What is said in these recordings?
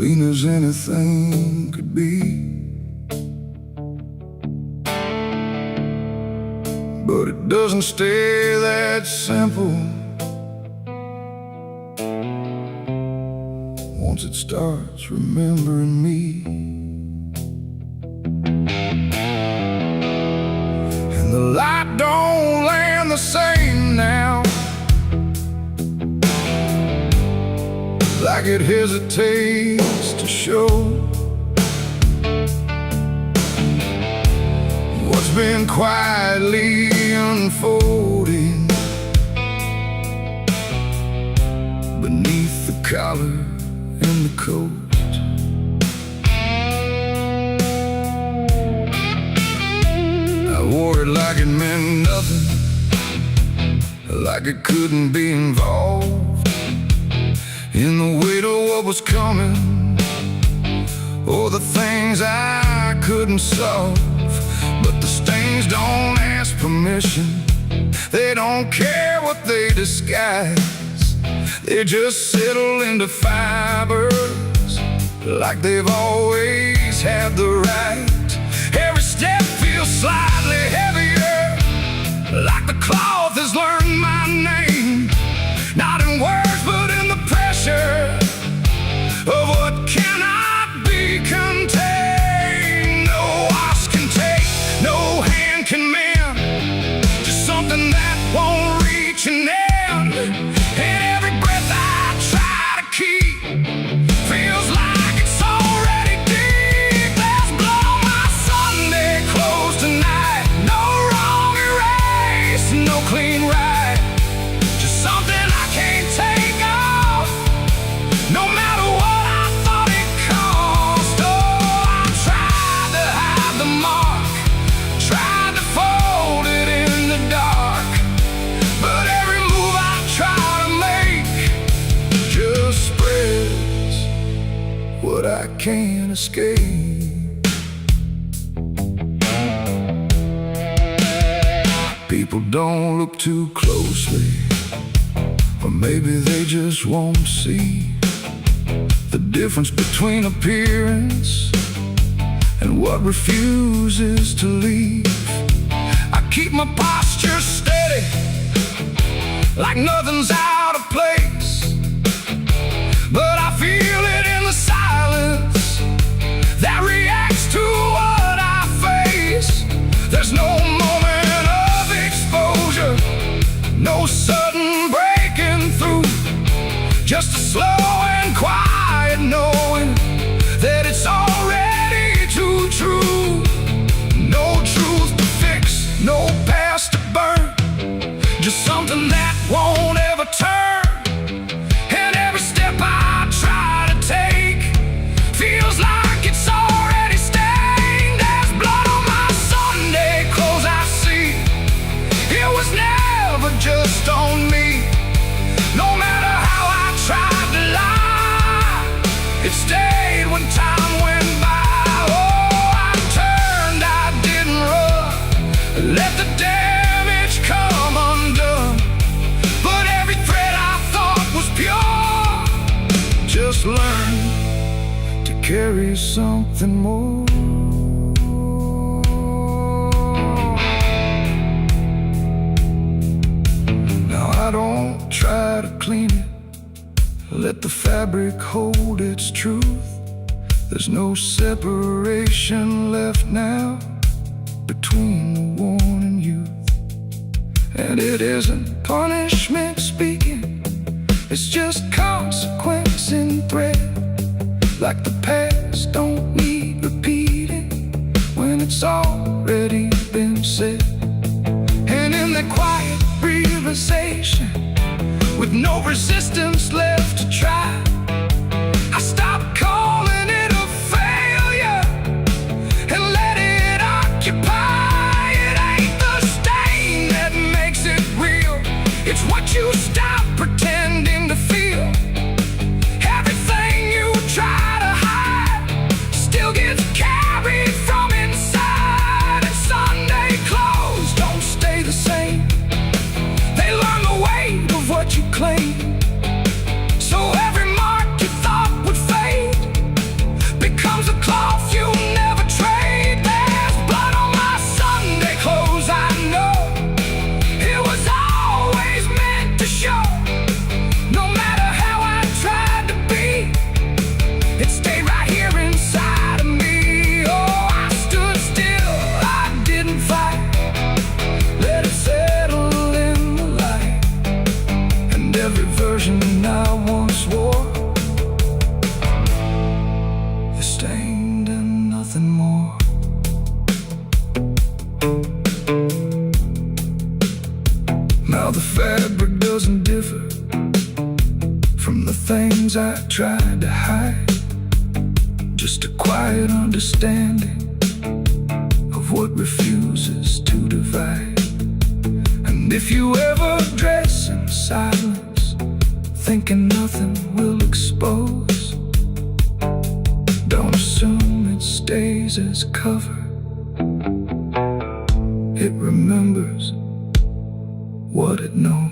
clean as anything could be. But it doesn't stay that simple. Once it starts remembering me, and the light don't land the same now, like it hesitates to show what's been quietly unfolding beneath the collar and the coat. I wore it like it meant nothing, like it couldn't be involved in the weight of what was coming, or the things I couldn't solve. But the stains don't ask permission, they don't care what they disguise. They just settle into fibers, like they've always had the right. Every step feels slightly heavier, like the cloth has learned my name. Not in words, but in the pressure of what cannot be contained. No wash can take, no hand can mend, just something that won't reach an end. And every breath I try to keep feels like it's already deep. There's blood on my Sunday clothes tonight, no wrong erase, no clean right, just something I can't take off, no matter what I thought it cost. Oh, I tried to hide the mark, tried to fold it in the dark, but every move I try to make just spreads what I can't escape. People don't look too closely, or maybe they just won't see the difference between appearance and what refuses to leave. I keep my posture steady, like nothing's out of place, but I feel it in the silence that reacts to what I face. There's no moment of exposure, no sudden breaking through, just a slow and quiet knowing that it's already too true. No truth to fix, no past to burn, just something that won't ever turn. And every step I try to take feels like it's already stained. There's blood on my Sunday clothes I see, it was never just on me. No matter how I tried to lie, it stayed when time went by. Oh, I turned, I didn't run, let the damage come undone. But every thread I thought was pure just learned to carry something more. Now I don't try to clean it, let the fabric hold its truth. There's no separation left now between the worn and youth. And it isn't punishment speaking, it's just consequence in thread. Like the past don't need repeating when it's already been said. And in that quiet realization, with no resistance left to try, I stopped calling it a failure and let it occupy. It ain't the stain that makes it real, it's what you stop pretending to feel. Everything you try to hide still gets carried from inside. And Sunday clothes don't stay the same, they learn the weight of what you claim. So every morning version I once wore. You're stained and nothing more. Now the fabric doesn't differ from the things I tried to hide. Just a quiet understanding of what refuses to divide. And if you ever dress in silence, thinking nothing will expose, don't assume it stays as cover. It remembers what it knows.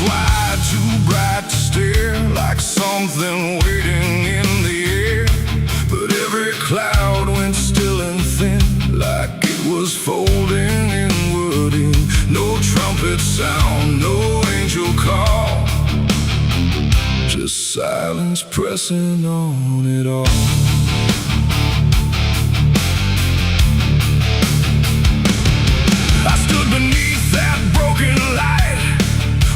Wide, too bright to stare, like something waiting in the air. But every cloud went still and thin, like it was folding inward in. No trumpet sound, no angel call, just silence pressing on it all. I stood beneath that broken light,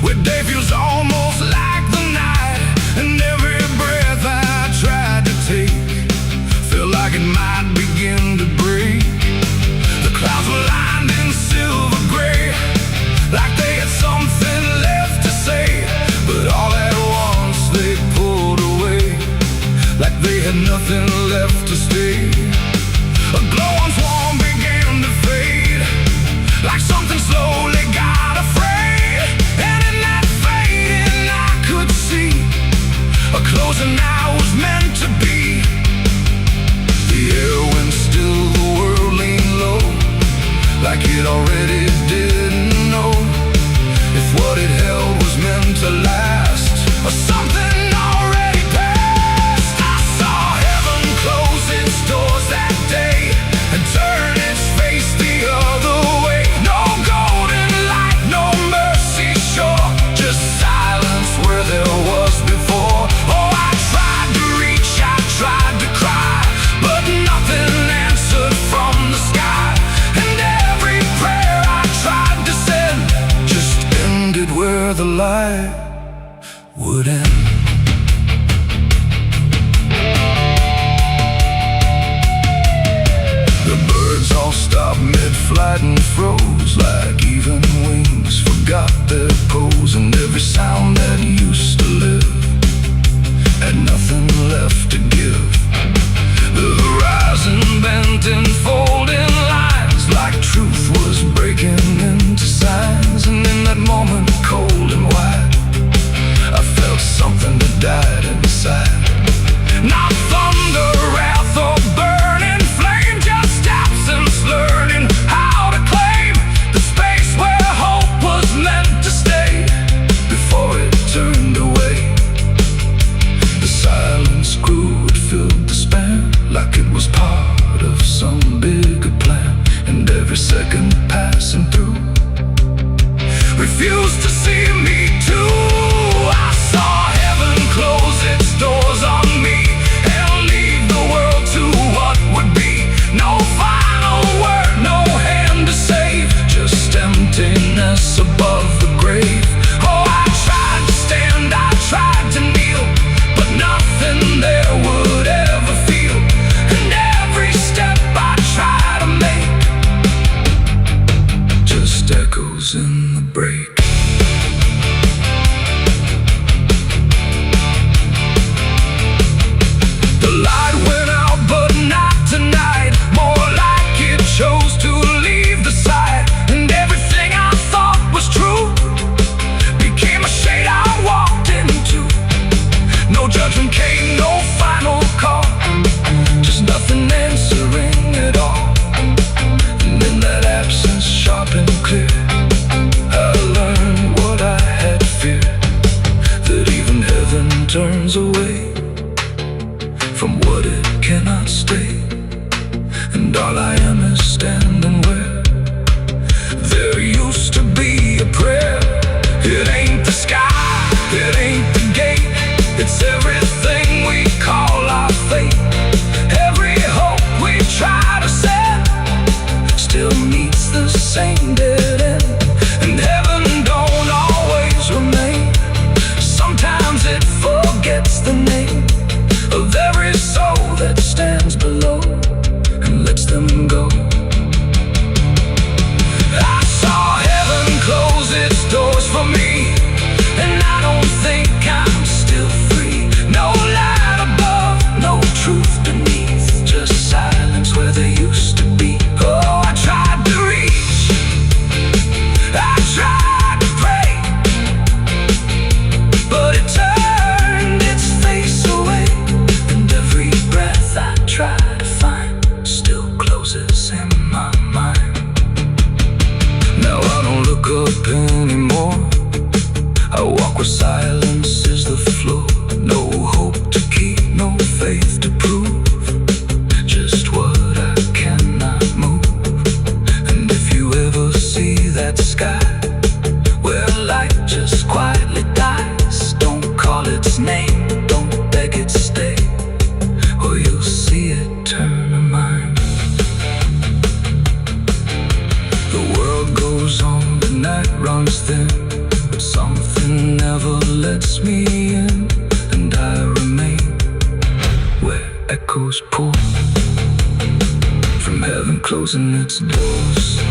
where day feels almost like the night, and every breath I tried to take felt like it might begin to break. The clouds were lined in silver gray, like they had something left to say, but all at once they pulled away, like they had nothing left to stay. A glow once warm began to fade, like something slowly got afraid, and in that fading I could see a closing I was meant to be. The air went still, the world leaned low, like it already didn't know if what it held was meant to last, or something already passed. I saw heaven close its doors that day and turn its face the other way. No golden light, no mercy shore, just silence where there was before. Oh, I tried to reach, I tried to cry, but nothing answered from the sky. And every prayer I tried to send just ended where the light would end. The birds all stopped mid-flight and froze, like even wings forgot their pose. And every sound that used to live had nothing left to give. The horizon bent in folding lines, like truth was breaking into signs. And in that moment, cold and wide, I felt something that died inside. Not thunder, wrath, or burning flame, just absence learning how to claim the space where hope was meant to stay before it turned away. The silence grew, it filled the span, like it was part of some bigger plan. And every second passing through refused to see me too. I saw heaven close its doors on me and leave the world to what would be. No final word, no hand to save, just emptiness above the grave. Oh, I tried to stand, I tried to kneel, but nothing there would ever feel. And every step I try to make just echoes in the break. The light went out, but not tonight, more like it chose to leave the sight. And everything I thought was true became a shade I walked into. No judgment came, no final call, just nothing answering at all. And in that absence, sharp and clear, I learned look up anymore. I walk where silence is the floor. No hope to keep, no faith to prove, just what I cannot move. And if you ever see that sky where light just quietly dies, don't call its name, don't beg it stay, or you'll see it turn a mind. The world goes on, the night runs thin, but something never lets me in, and I remain where echoes pour from heaven closing its doors.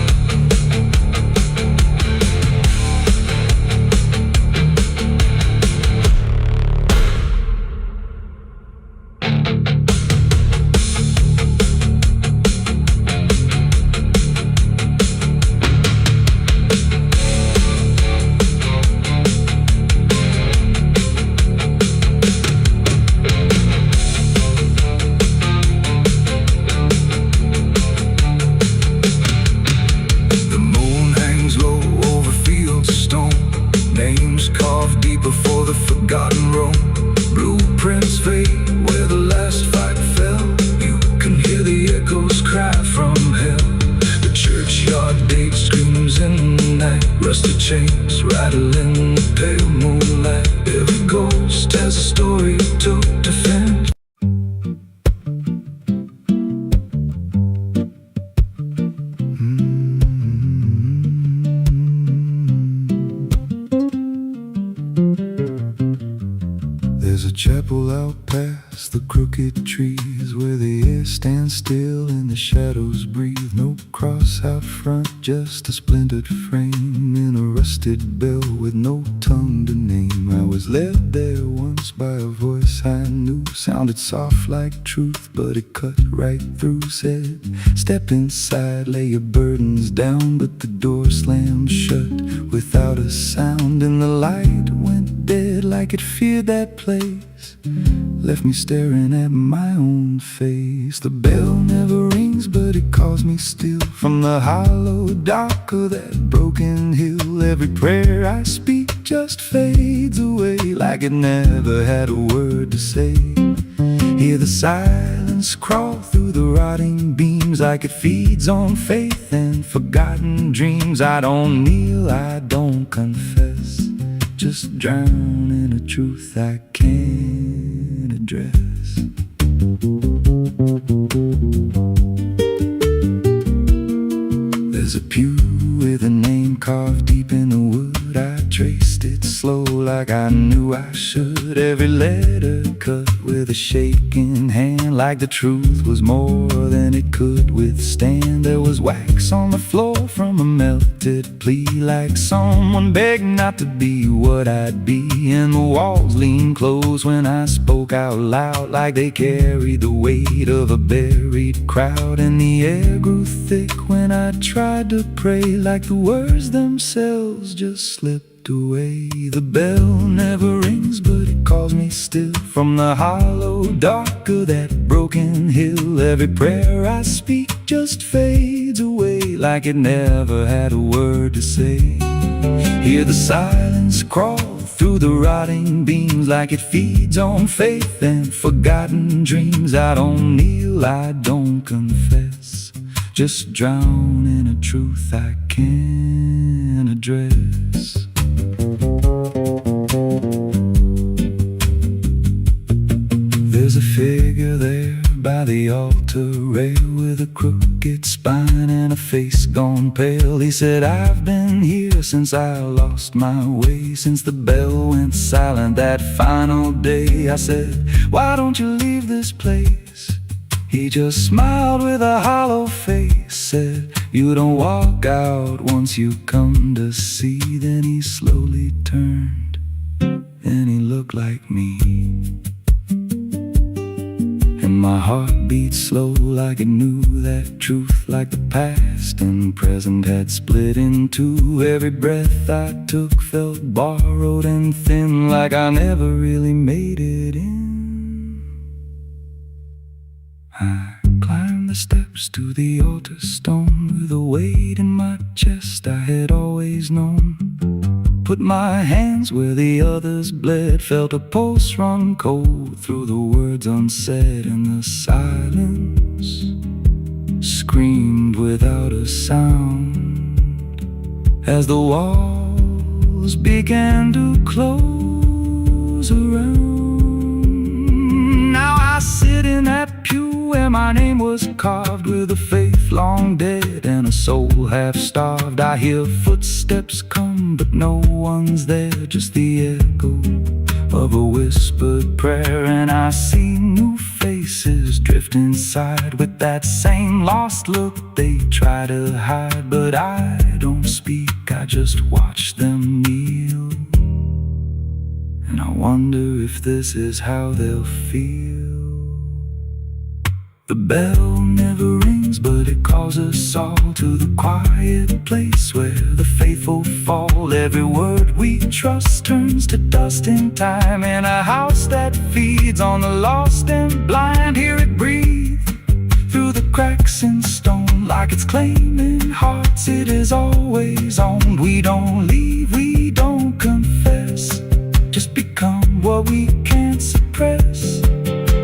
Before the forgotten roam, blueprints fade where the last fight fell. You can hear the echoes cry from hell. The churchyard date screams in the night. Rusty chains rattle in the pale moonlight. Every ghost has a story to defend. There's a chapel out past the crooked trees, where the air stands still and the shadows breathe. No cross out front, just a splintered frame in a rusted bell with no tongue to name. I was led there once by a voice I knew, sounded soft like truth, but it cut right through. Said, step inside, lay your burdens down, but the door slammed shut without a sound, and the light went dead like it feared that place, left me staring at my own face. The bell never rings, but it calls me still from the hollow dark of that broken hill. Every prayer I speak just fades away like it never had a word to say. Hear the silence crawl through the rotting beams like it feeds on faith and forgotten dreams. I don't kneel, I don't confess, just drown in a truth I can't address. There's a pew with a name carved deep in the wood. I traced it slow like I knew I should. Every letter cut with a shaking hand, like the truth was more than it could withstand. There was wax on the floor from a melted plea, like someone begged not to be what I'd be. And the walls leaned close when I spoke out loud, like they carried the weight of a buried crowd. And the air grew thick when I tried to pray, like the words themselves just slipped away. The bell never rings, but it calls me still from the hollow dark of that broken hill. Every prayer I speak just fades away like it never had a word to say. Hear the silence crawl through the rotting beams like it feeds on faith and forgotten dreams. I don't kneel, I don't confess, just drown in a truth I can't address. There's a figure there by the altar rail with a crooked spine and a face gone pale. He said, I've been here since I lost my way, since the bell went silent that final day. I said, why don't you leave this place? He just smiled with a hollow face, said, you don't walk out once you come to see. Then he slowly turned and he looked like me. And my heart beat slow like it knew that truth, like the past and present had split in two. Every breath I took felt borrowed and thin, like I never really made it in. I climbed the steps to the altar stone, with a weight in my chest I had always known. Put my hands where the others bled, felt a pulse run cold through the words unsaid, and the silence screamed without a sound as the walls began to close around. Now I sit in that pew where my name was carved, with a faith long dead and a soul half starved. I hear footsteps come, but no one's there, just the echo of a whispered prayer. And I see new faces drift inside with that same lost look they try to hide. But I don't speak, I just watch them kneel, and I wonder if this is how they'll feel. The bell never rings, but it calls us all to the quiet place where the faithful fall. Every word we trust turns to dust in time, in a house that feeds on the lost and blind. Hear it breathe through the cracks in stone, like it's claiming hearts it is always owned. We don't leave, we don't confess, just become what we can't suppress.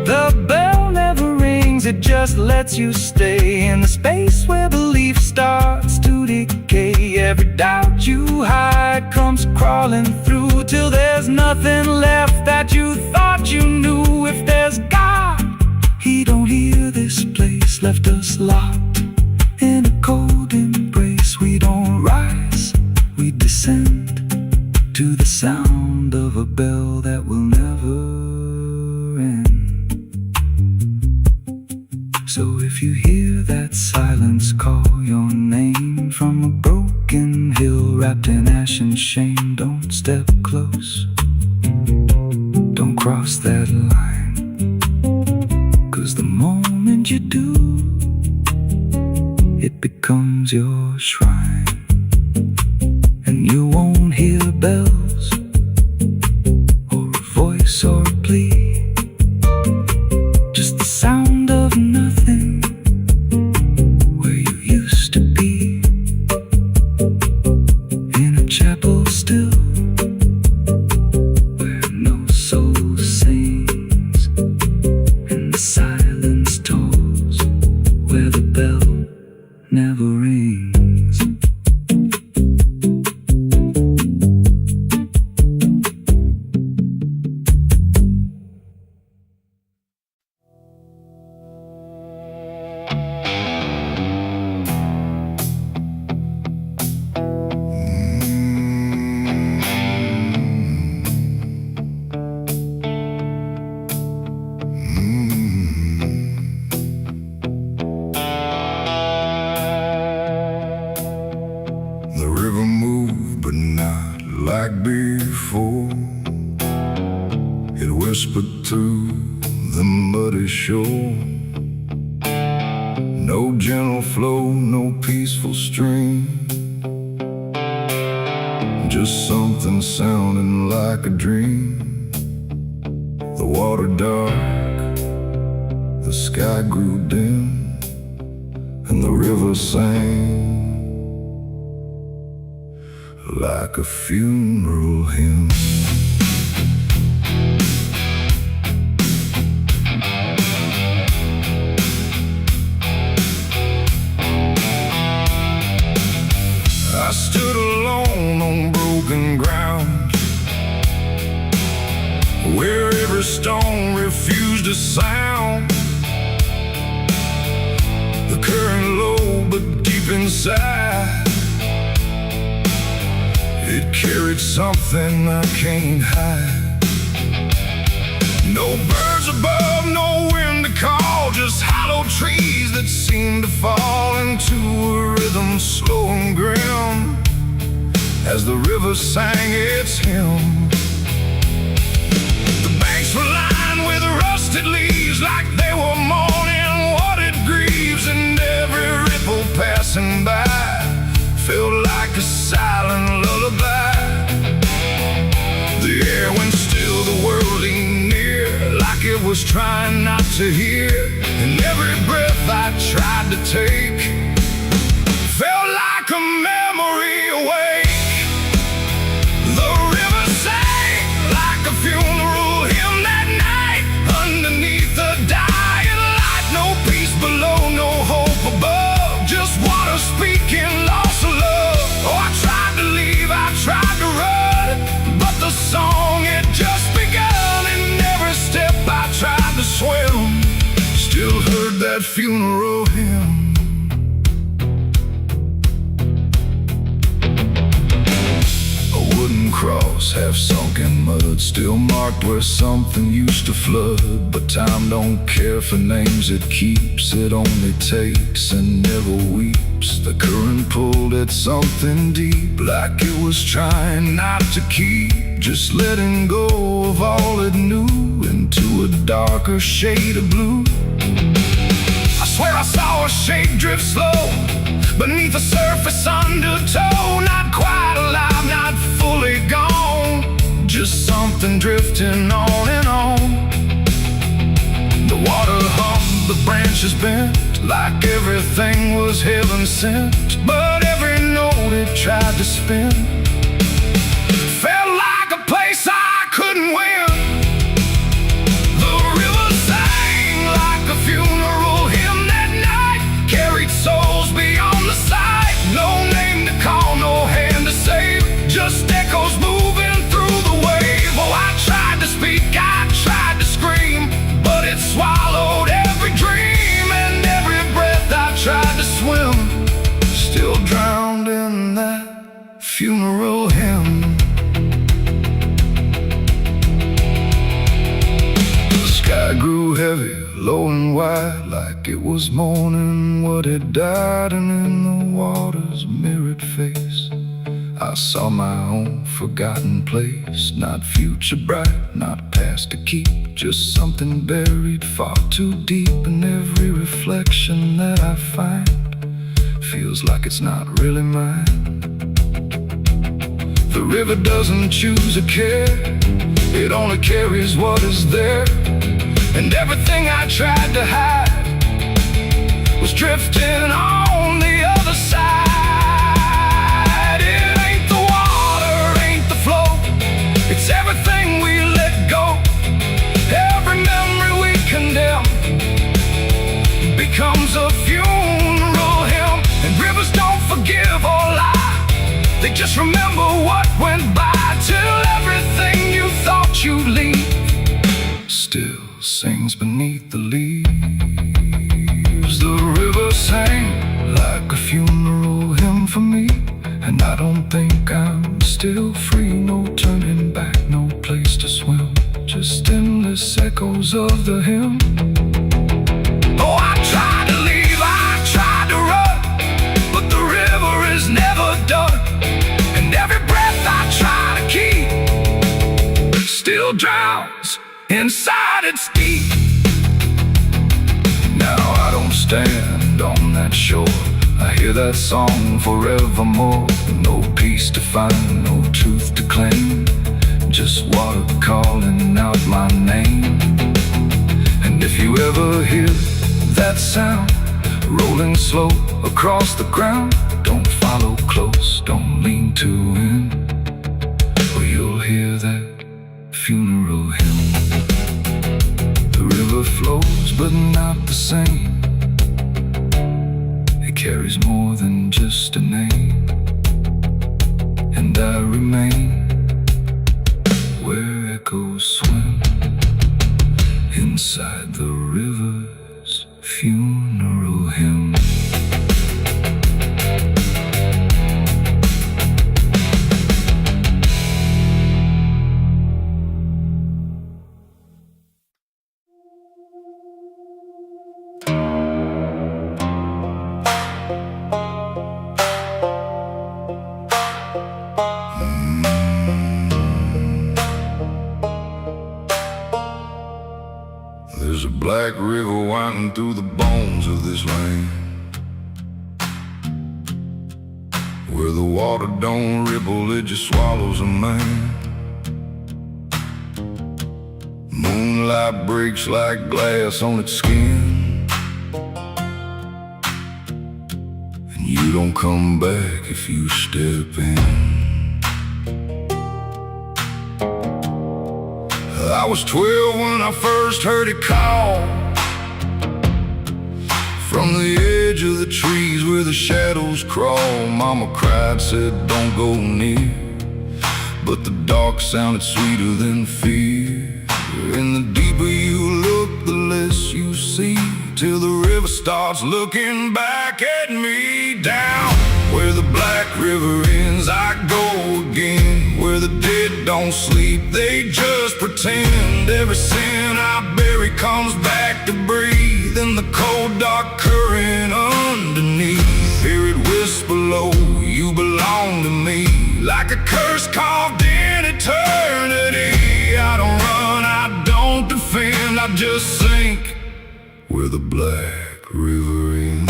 The bell never rings, it just lets you stay in the space where belief starts to decay. Every doubt you hide comes crawling through, till there's nothing left that you thought you knew. If there's God, He don't hear this place, left us locked in a cold embrace. We don't rise, we descend to the sound of a bell that will never end. So if you hear that silence call your name from a broken hill wrapped in ash and shame, don't step close, don't cross that line, 'cause the moment you do, it becomes your shrine. And you won't hear bells or a voice or a plea, just the sound of nothing where you used to be, in a chapel still where no soul sings, and the silence tolls where the bell never rings. Like before, it whispered through the muddy shore. No gentle flow, no peaceful stream, just something sounding like a dream. The water dark, the sky grew dim, and the river sang like a funeral hymn. I stood alone on broken ground, where every stone refused a sound. The current low but deep inside, it carried something I can't hide. No birds above, no wind to call, just hollow trees that seem to fall into a rhythm slow and grim, as the river sang its hymn. The banks were lined with rusted leaves, like they were mourning what it grieves, and every ripple passing by felt like a silent lullaby. The air went still, the world leaned near, like it was trying not to hear, and every breath I tried to take felt like a memory awake. The river sang like a funeral hymn that night, underneath the dying light. No peace below, no hope above, just water speaking loss of love. Oh, I tried to leave, I tried to run, but the song had just begun. And every step I tried to swim, still heard that funeral hymn. Wooden cross, half sunk in mud, still marked where something used to flood. But time don't care for names it keeps, it only takes and never weeps. The current pulled at something deep, like it was trying not to keep, just letting go of all it knew into a darker shade of blue. I swear I saw a shape drift slow beneath the surface undertow, not quite alive, not fully gone, just something drifting on and on. The water hummed, the branches bent, like everything was heaven sent. But every note it tried to spin felt like a place I couldn't win. The river sang like a funeral hymn that night, carried souls beyond the sight. No name to call, no hand to save, just echoes moving through the wave. Oh, I tried to speak, I tried to scream, but it swallowed every dream. And every breath I tried to swim, still drowned in that funeral hymn. The sky grew heavy, low and wide, like it was mourning what had died. And in the water's mirrored face, I saw my own forgotten place. Not future bright, not past to keep, just something buried far too deep. And every reflection that I find feels like it's not really mine. The river doesn't choose a care, it only carries what is there. And everything I tried to hide was drifting on the other side. It ain't the water, ain't the flow, it's everything we let go. Every memory we condemn becomes a funeral hymn. And rivers don't forgive or lie, they just remember what went by, till everything you thought you'd leave still sings beneath the leaves. The river sang like a funeral hymn for me, and I don't think I'm still free. No turning back, no place to swim, just endless echoes of the hymn. Oh, I tried to leave, I tried to run, but the river is never done. And every breath I try to keep still drowns inside its deep. Now I don't stand on that shore, I hear that song forevermore. No peace to find, no truth to claim, just water calling out my name. And if you ever hear that sound rolling slow across the ground, don't follow close, don't lean too in, or you'll hear that funeral hymn. The river flows, but not the same, it carries more than just a name. And I remain where echoes swim, inside the river's funeral hymn. There's a black river winding through the bones of this land, where the water don't ripple, it just swallows a man. Moonlight breaks like glass on its skin, You don't come back if you step in. I was 12 when I first heard it call, from the edge of the trees where the shadows crawl. Mama cried, said don't go near, but the dark sounded sweeter than fear. And the deeper you look, the less you see, till the river starts looking back at me. Down where the black river ends, I go again. Where the dead don't sleep, they just pretend. Every sin I bury comes back to breathe in the cold dark current underneath. Hear it whisper low, you belong to me, like a curse carved in eternity. I don't run, I don't defend, I just sink where the black river ends.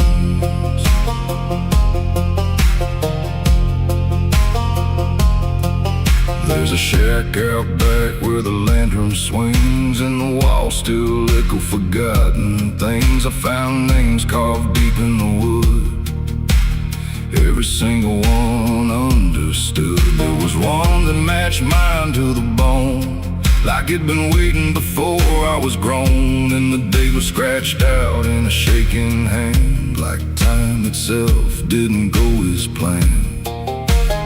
There's a shack out back where the lantern swings, and the walls still echo forgotten things. I found names carved deep in the wood, every single one understood. There was one that matched mine to the bone, like it'd been waiting before I was grown. And the day was scratched out in a shaking hand, like time itself didn't go as planned.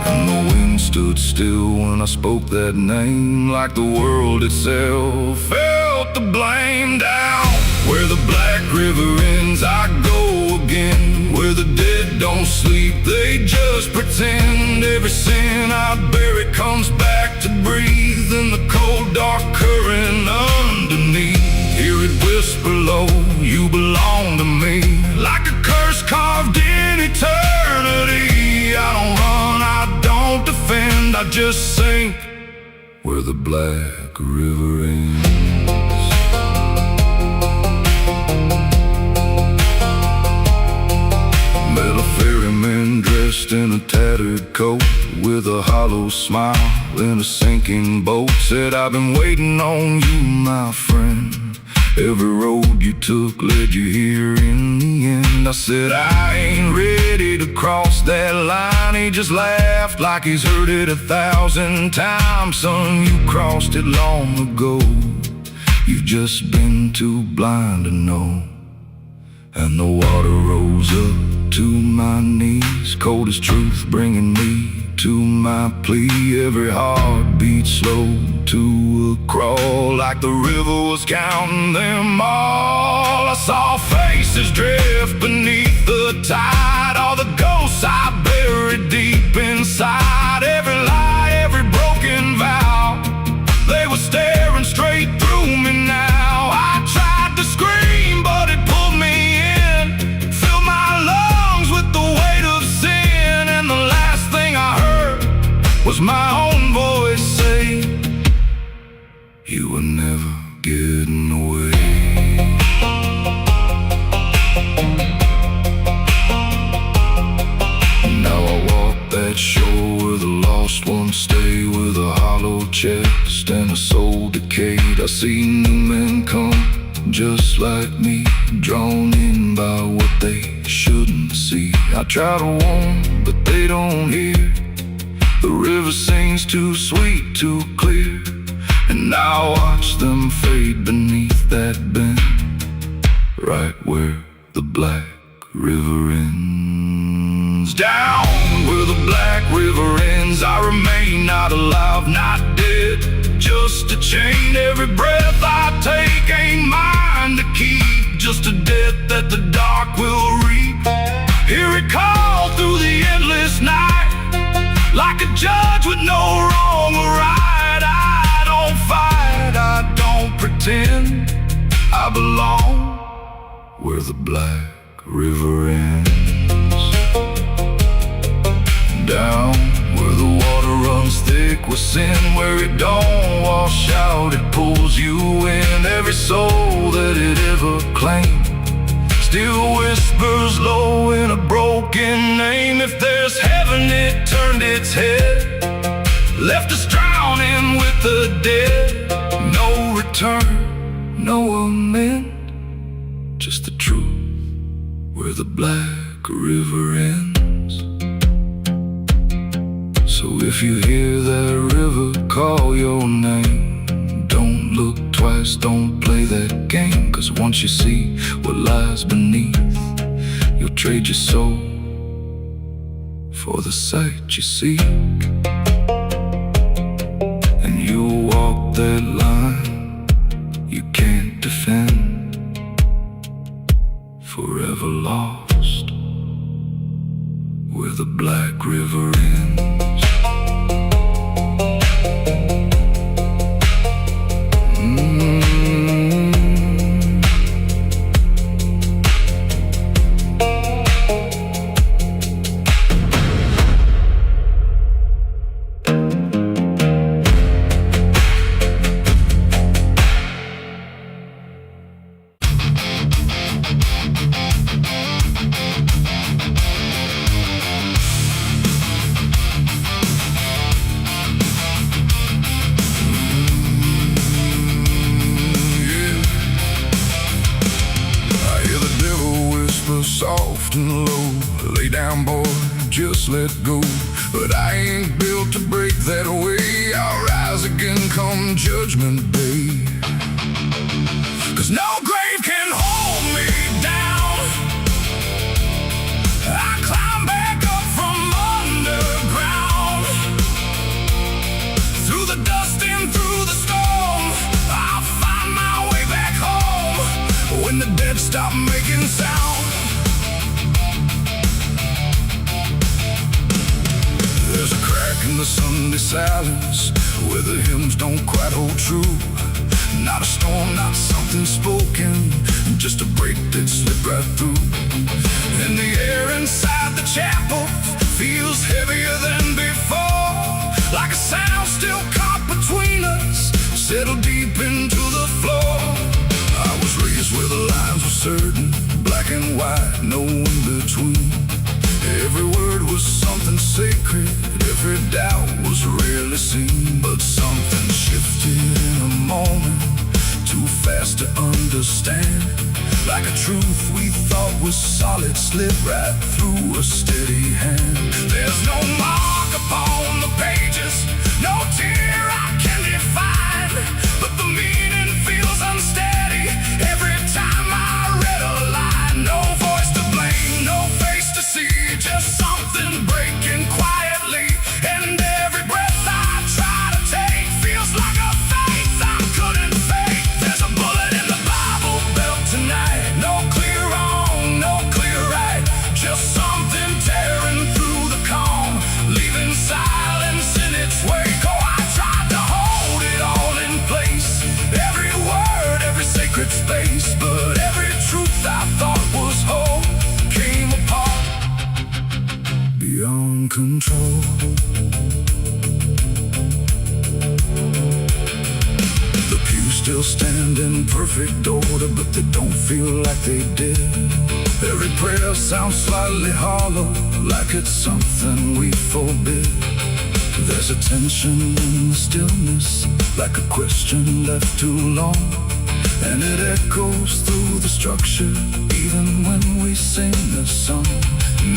And the wind stood still when I spoke that name, like the world itself felt the blame. Down where the black river ends, I go again. Where the dead don't sleep, they just pretend. Every sin I bury comes back to breathe in the cold dark current underneath. Hear it whisper low, you belong to me, like a curse carved in eternity. I don't run, I don't defend, I just sink where the black river ends. Met a ferryman dressed in a tattered coat, with a hollow smile in a sinking boat. Said, I've been waiting on you, my friend. Every road you took led you here in the end. I said, I ain't ready to cross that line. He just laughed like he's heard it 1,000 times. Son, you crossed it long ago, you've just been too blind to know. And the water rose up to my knees, cold as truth, bringing me to my plea. Every heartbeat slow to a crawl, like the river was counting them all. I saw faces drift beneath the tide, all the ghosts I buried deep inside. Every lie, every broken vow, they were staring straight through me now. I tried to scream, but it pulled me in, filled my lungs with the weight of sin. And the last thing I heard was my own voice say, you were never getting away. Now I walk that shore where the lost ones stay, with a hollow chest and a soul decayed. I see new men come just like me, drawn in by what they shouldn't see. I try to warn, but they don't hear. The river sings too sweet, too clear, and I watch them fade beneath that bend, right where the black river ends. Down where the black river ends, I remain not alive, not dead, just a chain. Every breath I take ain't mine to keep, just a death that the dark will reap. Hear it call through the endless night, like a judge with no wrong or right. I don't fight, I don't pretend, I belong where the black river ends. Down where the water runs thick with sin, where it don't wash out, it pulls you in. Every soul that it ever claimed still whispers low in a broken name. If there's heaven, it turned its head, left us drowning with the dead. No return, no amend, just the truth where the black river ends. If you hear that river call your name, don't look twice, don't play that game. 'Cause once you see what lies beneath, you'll trade your soul for the sight you seek. And you'll walk that line you can't defend, forever lost where the black river ends. Soft and low, lay down boy, just let go. But I ain't built to break that way. I'll rise again come judgment day. 'Cause no grave can hold me down. I climb back up from underground, through the dust and through the storm. I'll find my way back home when the dead stop making sound. There's a crack in the Sunday silence where the hymns don't quite hold true. Not a storm, not something spoken, just a break that slipped right through. And the air inside the chapel feels heavier than before, like a sound still caught between us, settled deep into the floor. I was raised where the lines were certain, black and white, no in between. Every word was something sacred, every doubt was rarely seen. But something shifted in a moment, too fast to understand. Like a truth we thought was solid slipped right through a steady hand. There's no mark upon the pages, no tear I can define, but the meaning feels unsteady every time I read a line. No voice to blame, no face to see, just something breaking quietly. And every breath I try to take feels like a faith I couldn't fake. There's a bullet in the Bible belt tonight, no clear wrong, no clear right, just something tearing through the calm, leaving silence in its wake. Oh, I tried to hold it all in place, every word, every sacred space, but every truth I thought was whole came apart beyond control. The pews still stand in perfect order, but they don't feel like they did. Every prayer sounds slightly hollow, like it's something we forbid. There's a tension in the stillness, like a question left too long, and it echoes through the structure, even when we sing the song.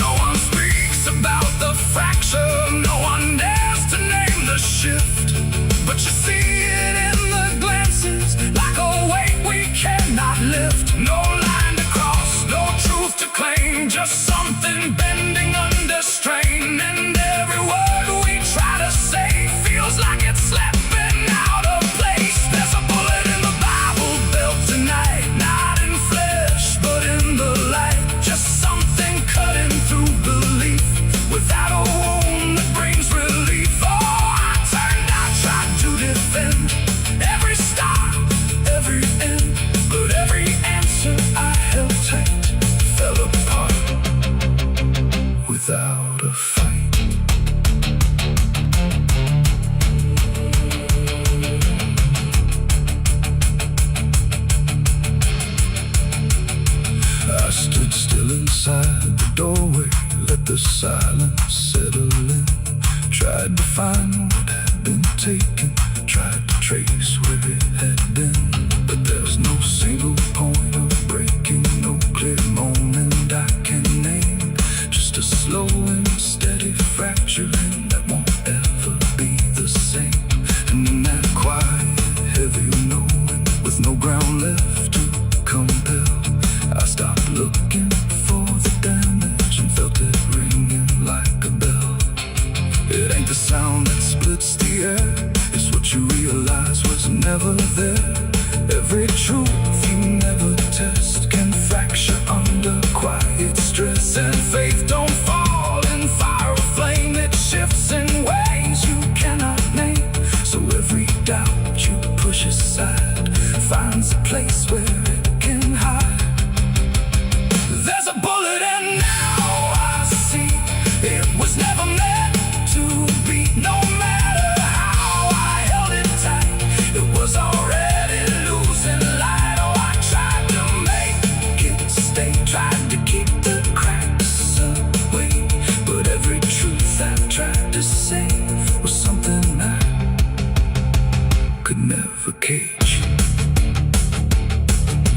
No one speaks about the fracture, no one dares to name the shift, but you see it in the glances, like a weight we cannot lift. No line to cross, no truth to claim, just something bending under strain. And every word we try to say feels like it's slipping out of place. There's a bullet in the Bible belt tonight, not in flesh, but in the light, just something cutting through belief, without a wound that brings relief. Oh, I turned, I tried to defend every start, every end, but every answer I held tight fell apart without a fight. I stood still inside the doorway, let the silence settle in. Tried to find what had been taken, tried to trace where it had been, but there's no single point of breaking, no clear moment I can name. Just a slow and steady fracturing that won't ever could never cage.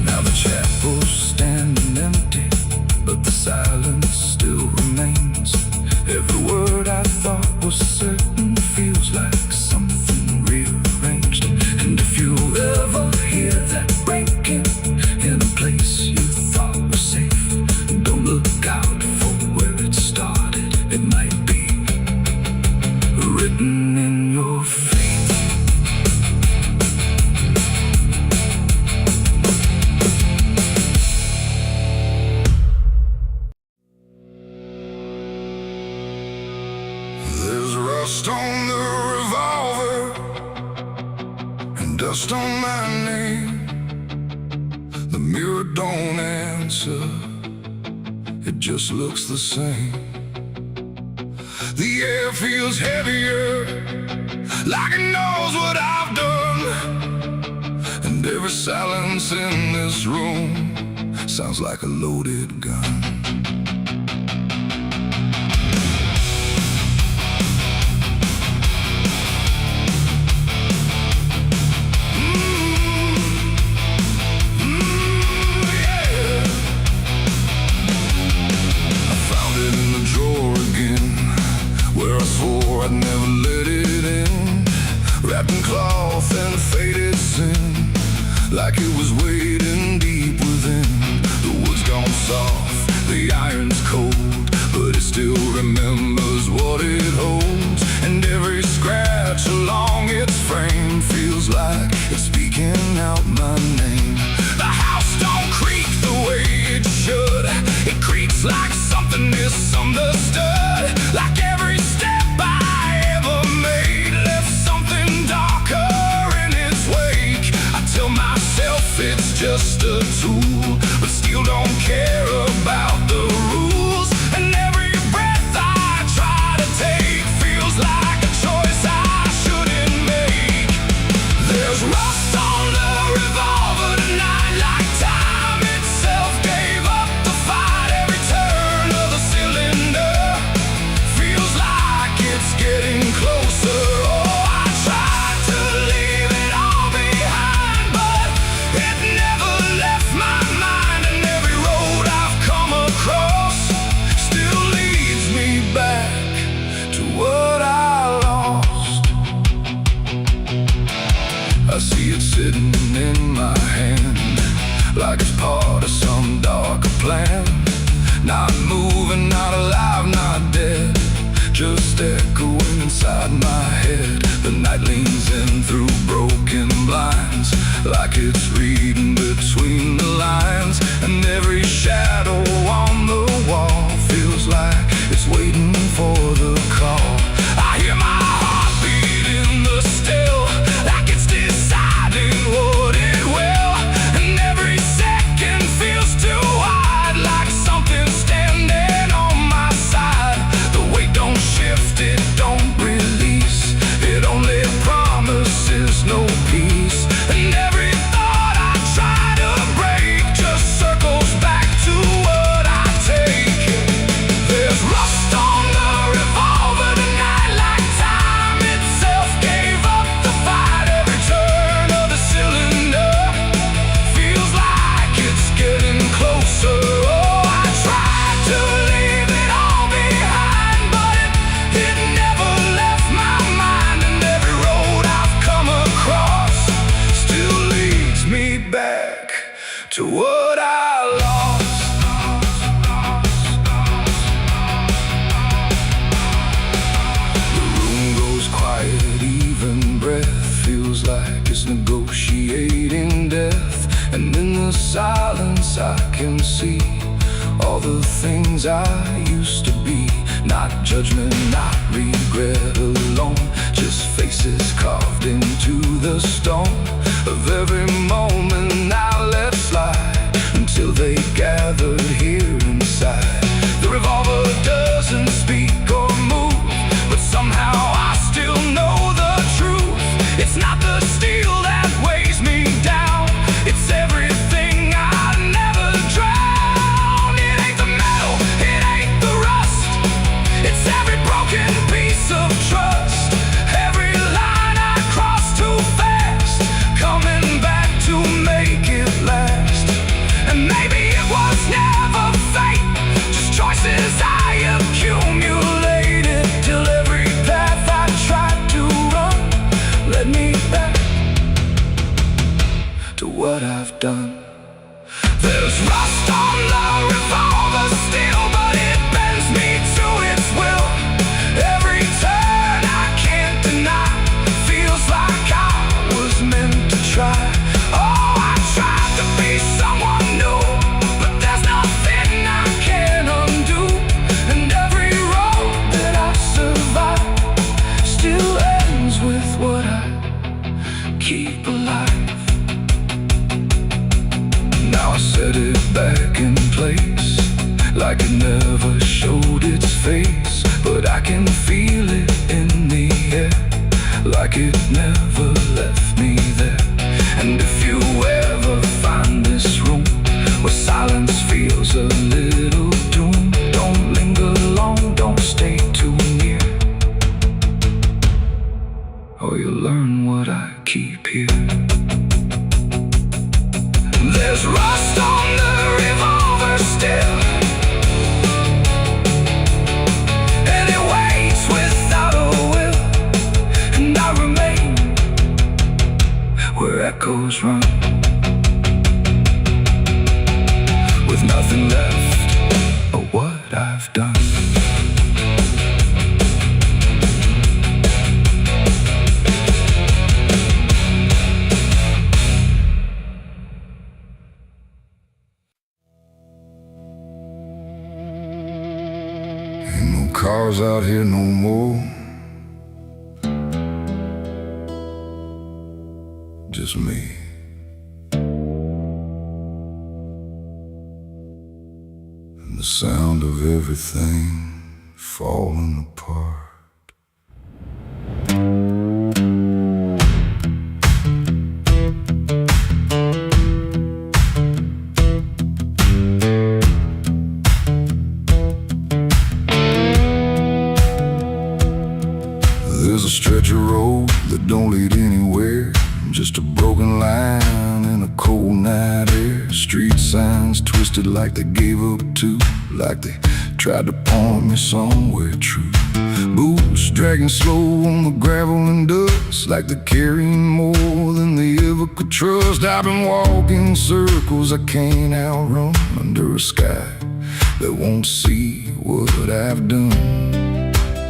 Now the chapel's standing empty, but the silence still remains. Every word I thought was certain feels like something rearranged. And if you ever hear that breaking in a place you thought was safe, don't look out for where it started. It might be written in your fate. There's rust on the revolver and dust on my name. The mirror don't answer, it just looks the same. The air feels heavier, like it knows what I've done. And every silence in this room sounds like a loaded gun. I'd never let it in, wrapped in cloth and faded sin, like it was waiting deep within. The wood's gone soft, the iron's cold, but it still remembers what it holds. And every scratch along its frame feels like it's speaking out my name. The house don't creak the way it should, it creaks like something misunderstood. Like every step I ever made left something darker in its wake. I tell myself it's just a tool, but still don't care about the rules. And every breath I try to take feels like a choice I shouldn't make. There's rust on the revolver tonight, like time itself gave up the fight. Every turn of the cylinder feels like it's getting closer. Oh, I tried to leave it all behind, but it never left my mind. And every road I've come across still leads me back to what I lost. I see it sitting in my hand, like it's part of some darker plan. Not moving, not alive, not dead, just echoing inside my head. The night leans in through broken blinds, like it's reading between the lines. And every shadow on the wall feels like it's waiting for the call. I hear my heartbeat in the still, like it's deciding what it will. And every second feels too wide, like something's standing on my side. The weight don't shift, it don't release, it only promises no peace. And every thought I try to break just circles back to what I take. There's rust on the revolver tonight, like time itself gave up the fight. Every turn of the cylinder feels like it's getting closer. Oh, I tried to leave it all behind, but it never left my mind. And every road I've come across still leads me back to what I lost. The room goes quiet, even breath feels like it's negotiating death. And in the silence I can see all the things I used to be. Not judgment, not regret alone, just faces carved into the stone of every moment I let slide, until they gathered here inside. The revolver doesn't speak or move, but somehow I still know the truth. It's not the steel that weighs me down, it's everything I never drown. It ain't the metal, it ain't the rust, it's every broken piece of trust. what I've done. There's rust on the revolver still, but it bends me to its will. Every turn I can't deny, feels like I was meant to try. Oh, I tried to be someone new, but there's nothing I can undo. And every road that I survive still ends with what I keep alive. Now I set it back in place, like it never showed its face. But I can feel it in the air, like it never left me there. And if you ever find this room where silence feels a little doom, don't linger long, don't stay too near, or you'll learn what I keep here. There's rust on the revolver still, and it waits without a will. And I remain where echoes run, with nothing left of what I've done. Cars out here no more, just me. And the sound of everything falling apart. There's a stretch of road that don't lead anywhere, just a broken line in a cold night air. Street signs twisted like they gave up too, like they tried to point me somewhere true. Boots dragging slow on the gravel and dust, like they're carrying more than they ever could trust. I've been walking circles I can't outrun, under a sky that won't see what I've done.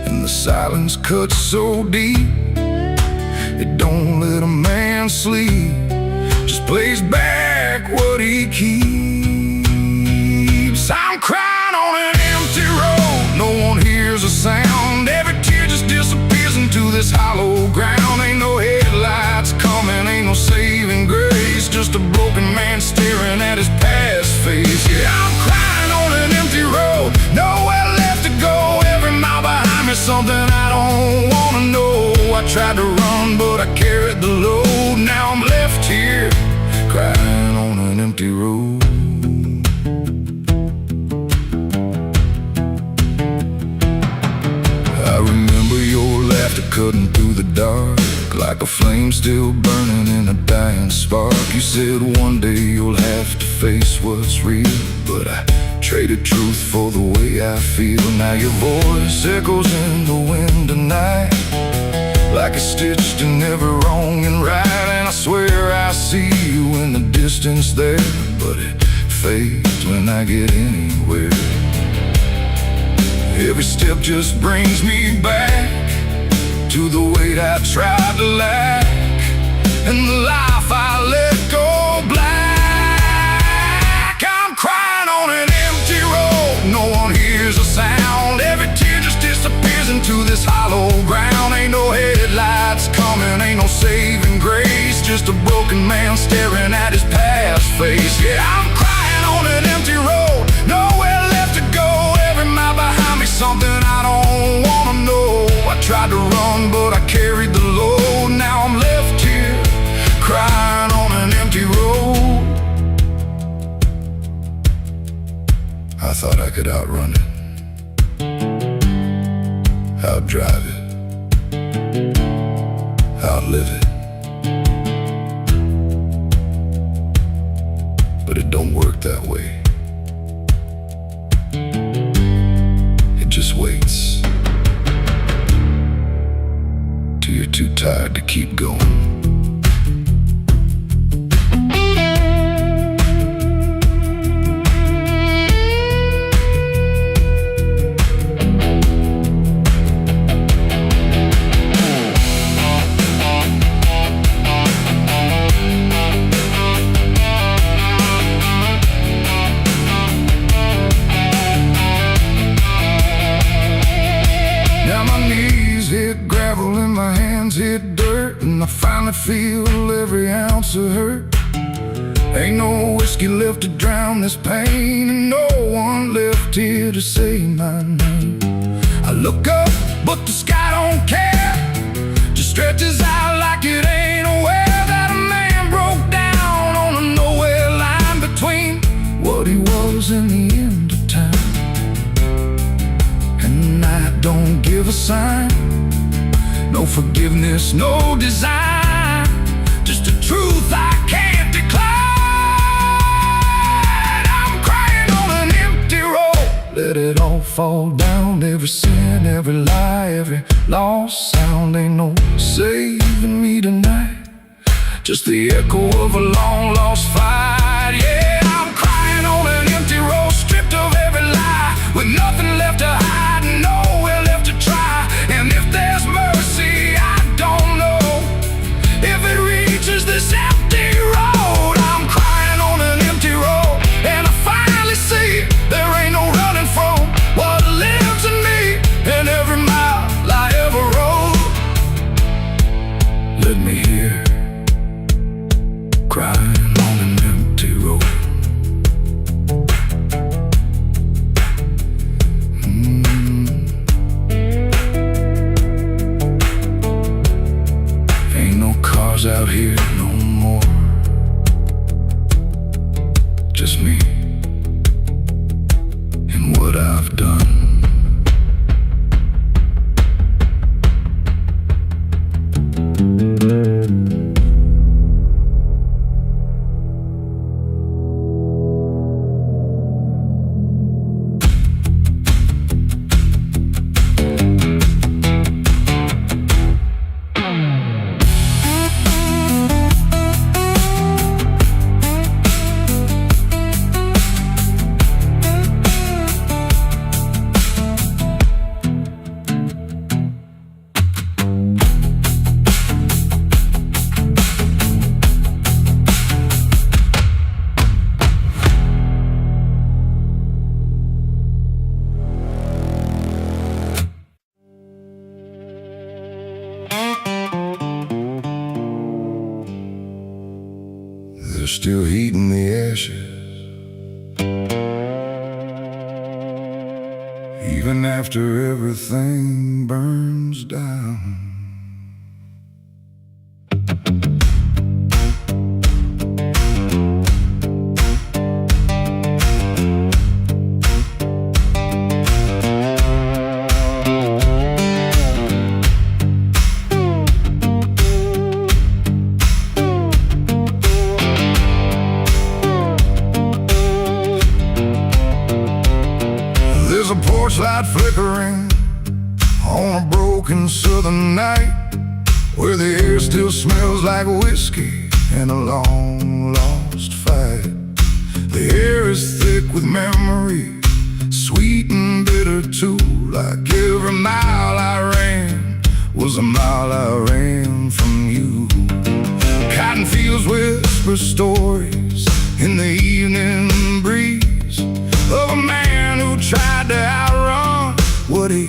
And the silence cuts so deep, it don't let a man sleep, just plays back what he keeps. I'm crying on an empty road, no one hears a sound. Every tear just disappears into this hollow ground. Ain't no headlights coming, ain't no saving grace, just a broken man staring at his past face. Yeah, I'm crying on an empty road, nowhere left to go. Every mile behind me, something I don't wanna know. I tried to run, but I carried the load. Now I'm left here, crying on an empty road. I remember your laughter cutting through the dark, like a flame still burning in a dying spark. You said one day you'll have to face what's real, but I traded truth for the way I feel. Now your voice echoes in the wind tonight, like it's stitched in every wrong and right. And I swear I see you in the distance there, but it fades when I get anywhere. Every step just brings me back to the weight I tried to lack, and the life I let go black. I'm crying on an empty road, no one hears a sound. Every tear just disappears into this hollow ground. Ain't no headlights coming, ain't no saving grace, just a broken man staring at his past face. Yeah, I'm crying on an empty road, nowhere left to go. Every mile behind me, something I don't wanna know. I tried to run, but I carried the load. Now I'm left here, crying on an empty road. I thought I could outrun it, outdrive it, outlive it. But it don't work that way. It just waits till you're too tired to keep going. hit dirt, and I finally feel every ounce of hurt. Ain't no whiskey left to drown this pain, and no one left here to say my name. I look up, but the sky don't care, just stretches out like it ain't aware that a man broke down on a nowhere line between what he was and the end of time. And the night don't give a sign, no forgiveness, no design, just a truth I can't decline. I'm crying on an empty road, let it all fall down. Every sin, every lie, every lost sound. Ain't no saving me tonight, just the echo of a long lost fight. Yeah, I'm crying on an empty road, stripped of every lie, with nothing left to hide and nowhere left to try. And if there's mercy, I don't know if it reaches this empty road. I'm crying on an empty road, and I finally see there ain't no running from what lives in me and every mile I ever rode. Let me hear crying on an empty road. Ain't no cars out here no more, just me and what I've done. There's still heat in the ashes, even after everything burns down. There's a porch light flickering on a broken southern night, where the air still smells like whiskey and a long lost fight. The air is thick with memory, sweet and bitter too, like every mile I ran was a mile I ran from you. Cotton fields whisper stories in the evening breeze of a man who tried to outrun what he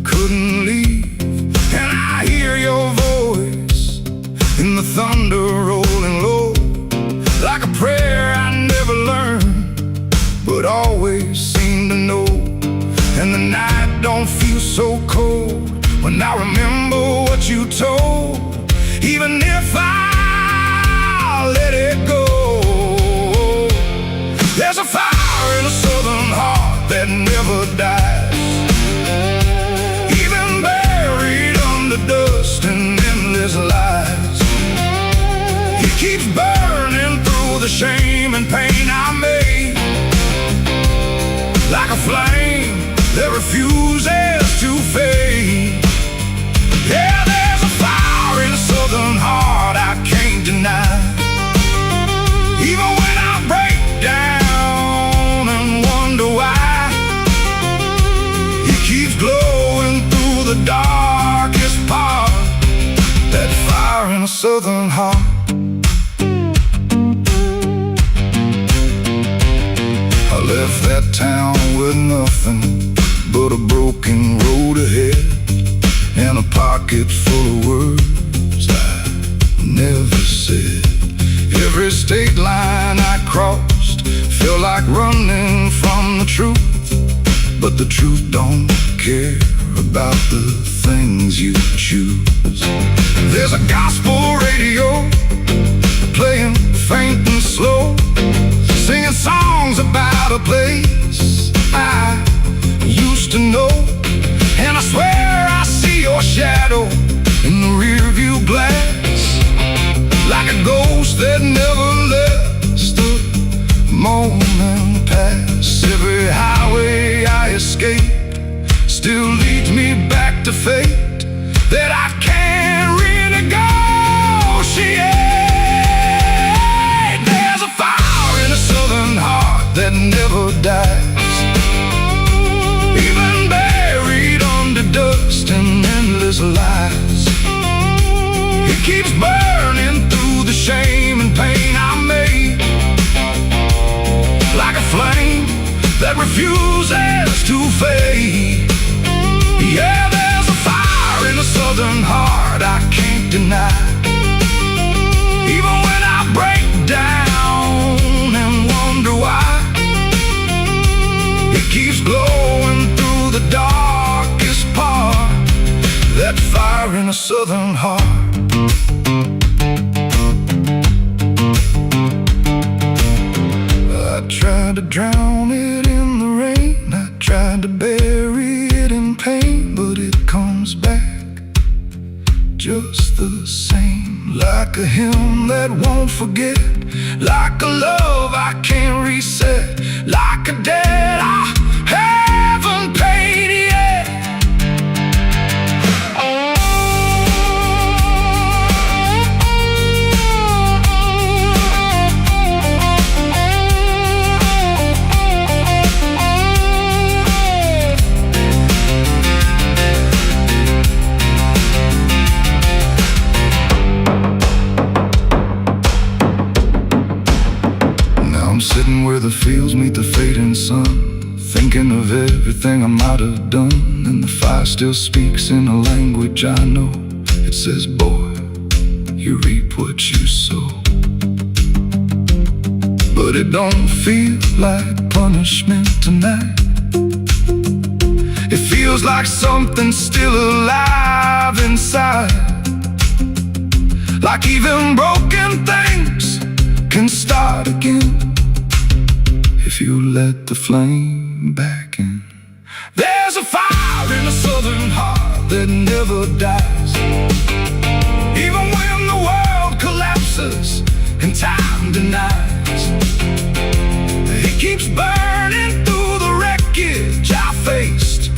couldn't leave. And I hear your voice in the thunder rolling low, like a prayer I never learned but always seem to know. And the night don't feel so cold when I remember what you told, even if I let it go. There's a fire in a southern heart that never dies, even buried under dust and endless lies. It keeps burning through the shame and pain I made, like a flame that refuses to fade. Yeah, there's a fire in a southern heart I can't deny, even when I break down and wonder why. It keeps glowing through the darkest part, that fire in a southern heart. I left that town with nothing but a broken road ahead and a pocket full of words Every state line I crossed felt like running from the truth. But the truth don't care about the things you choose. There's a gospel radio playing faint and slow, singing songs about a place I used to know. And I swear I see your shadow in the rearview glass, like a ghost that never lets the moment pass. Every highway I escape still leads me back to fate that I can't renegotiate. There's a fire in a southern heart that never dies, even buried under dust and endless lies. It keeps burning through the shame and pain I made, like a flame that refuses to fade. Yeah, there's a fire in a southern heart I can't deny. Even when I break down and wonder why, it keeps glowing through the darkest part. That fire in a southern heart. I tried to drown it in the rain, I tried to bury it in pain, but it comes back just the same. Like a hymn that won't forget, like a love I can't reset, like a debt I haven't paid yet. Sitting where the fields meet the fading sun, thinking of everything I might have done. And the fire still speaks in a language I know. It says, boy, you reap what you sow. But it don't feel like punishment tonight. It feels like something still alive inside, like even broken things can start again if you let the flame back in. There's a fire in a southern heart that never dies, even when the world collapses and time denies. It keeps burning through the wreckage I faced,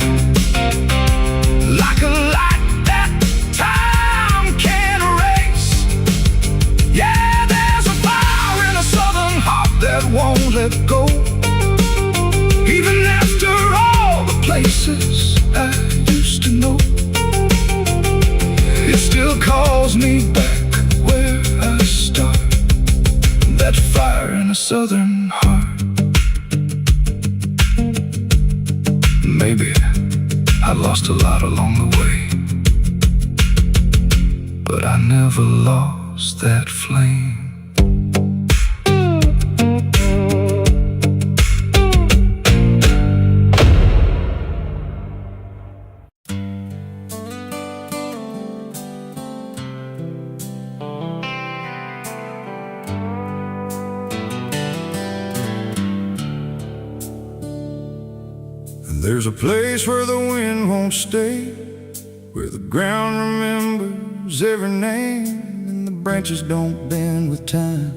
like a light that time can't erase. Yeah, there's a fire in a southern heart that won't let go. Even after all the places I used to know, it still calls me back where I start. That fire in a southern heart. Maybe I lost a lot along the way, but I never lost that flame. There's a place where the wind won't stay, where the ground remembers every name, and the branches don't bend with time.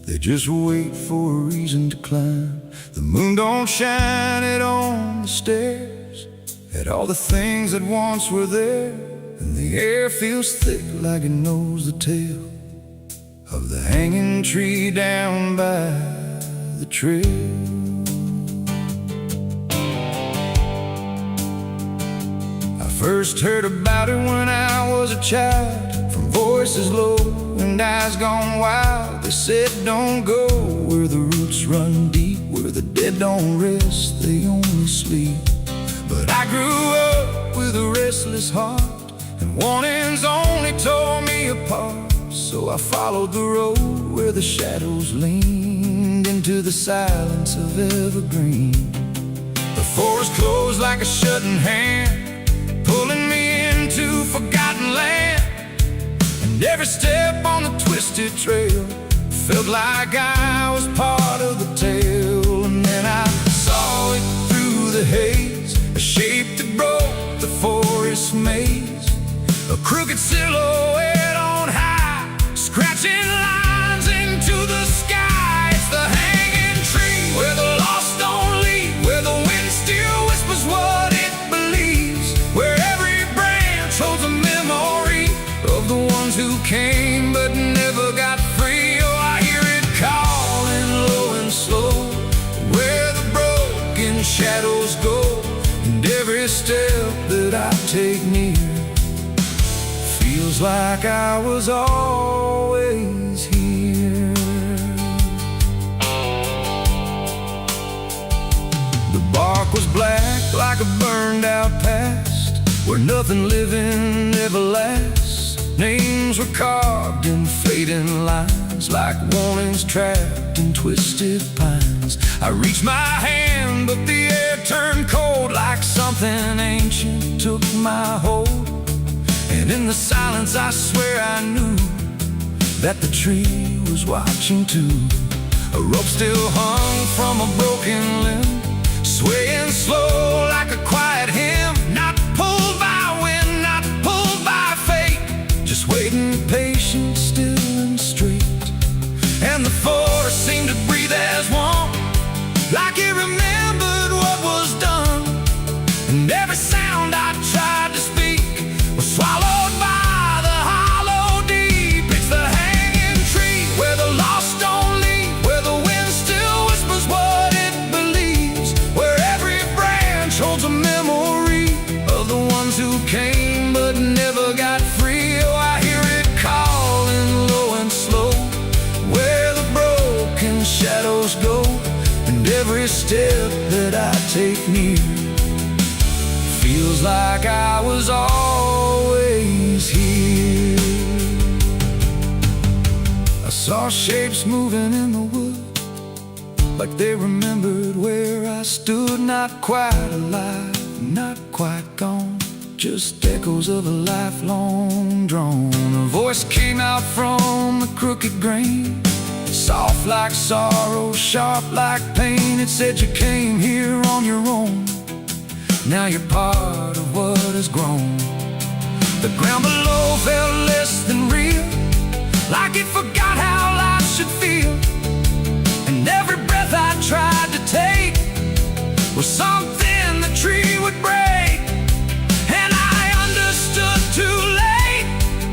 They just wait for a reason to climb. The moon don't shine it on the stairs, at all the things that once were there, and the air feels thick like it knows the tale of the hanging tree down by the trail. First heard about it when I was a child, from voices low and eyes gone wild. They said don't go where the roots run deep, where the dead don't rest, they only sleep. But I grew up with a restless heart, and warnings only tore me apart. So I followed the road where the shadows leaned into the silence of evergreen. The forest closed like a shutting hand, pulling me into forgotten land. And every step on the twisted trail felt like I was part of the tale. And then I saw it through the haze, a shape that broke the forest maze, a crooked silhouette on high, scratching lines into the sky. It's the hanging tree where the lost don't leave, where the wind still whispers what it believes, where every branch holds a memory of the ones who came but never got free. Oh, I hear it calling low and slow, where the broken shadows go, and every step that I take near feels like I was always here. The bark was black like a burned out past, where nothing living ever lasts. Names were carved in fading lines, like warnings trapped in twisted pines. I reached my hand, but the air turned cold, like something ancient took my hold. And in the silence I swear I knew that the tree was watching too. A rope still hung from a broken limb, swaying slow like a quiet hymn. Not pulled by wind, not pulled by fate, just waiting patient, still and straight. And the forest seemed to breathe as one, like it remembered what was done. And every sound I tried to speak was swallowed by the hollow deep. It's the hanging tree where the lost don't leave, where the wind still whispers what it believes, where every branch holds a memory of the ones who came but never got free. Oh, I hear it calling low and slow, where the broken shadows go, and every step that I take near feels like I was always here. I saw shapes moving in the wood, like they remembered where I stood. Not quite alive, not quite gone, just echoes of a lifelong drone. A voice came out from the crooked grain, soft like sorrow, sharp like pain. It said you came here on your own, now you're part of what has grown. The ground below felt less than real, like it forgot how life should feel. And every breath I tried to take was something the tree would break. And I understood too late,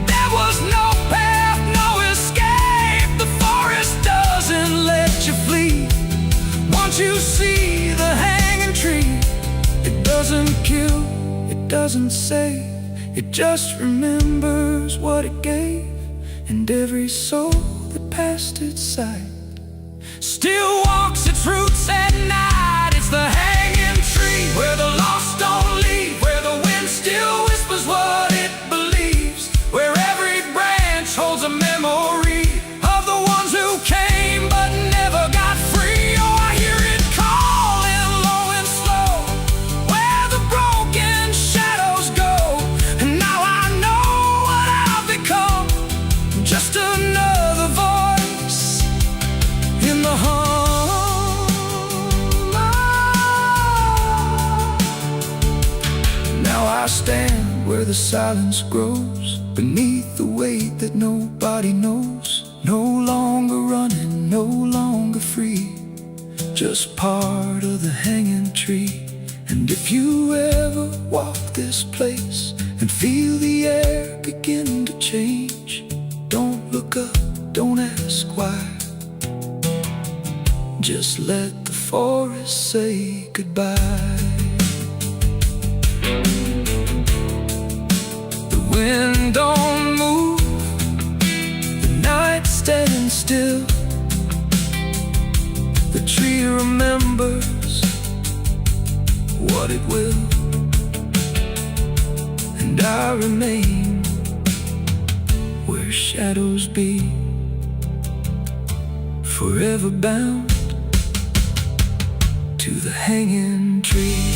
there was no path, no escape. The forest doesn't let you flee. Once you see the hanging tree, it doesn't kill, it doesn't save, it just remembers what it gave. And every soul that passed its sight still walks its roots at night. It's the hanging tree where the lost don't leave, where the wind still whispers what it believes, where every branch holds a memory of the ones who came but never got free. Oh, I hear it calling low and slow, where the broken shadows go. And now I know what I've become, just another voice in the hum. Now I stand where the silence grows, beneath the weight that nobody knows. No longer running, no longer free, just part of the hanging tree. And if you ever walk this place and feel the air begin to change, don't look up, don't ask why, just let the forest say goodbye. The wind don't move, the night stands still, the tree remembers what it will, and I remain where their shadows be, forever bound to the hanging tree.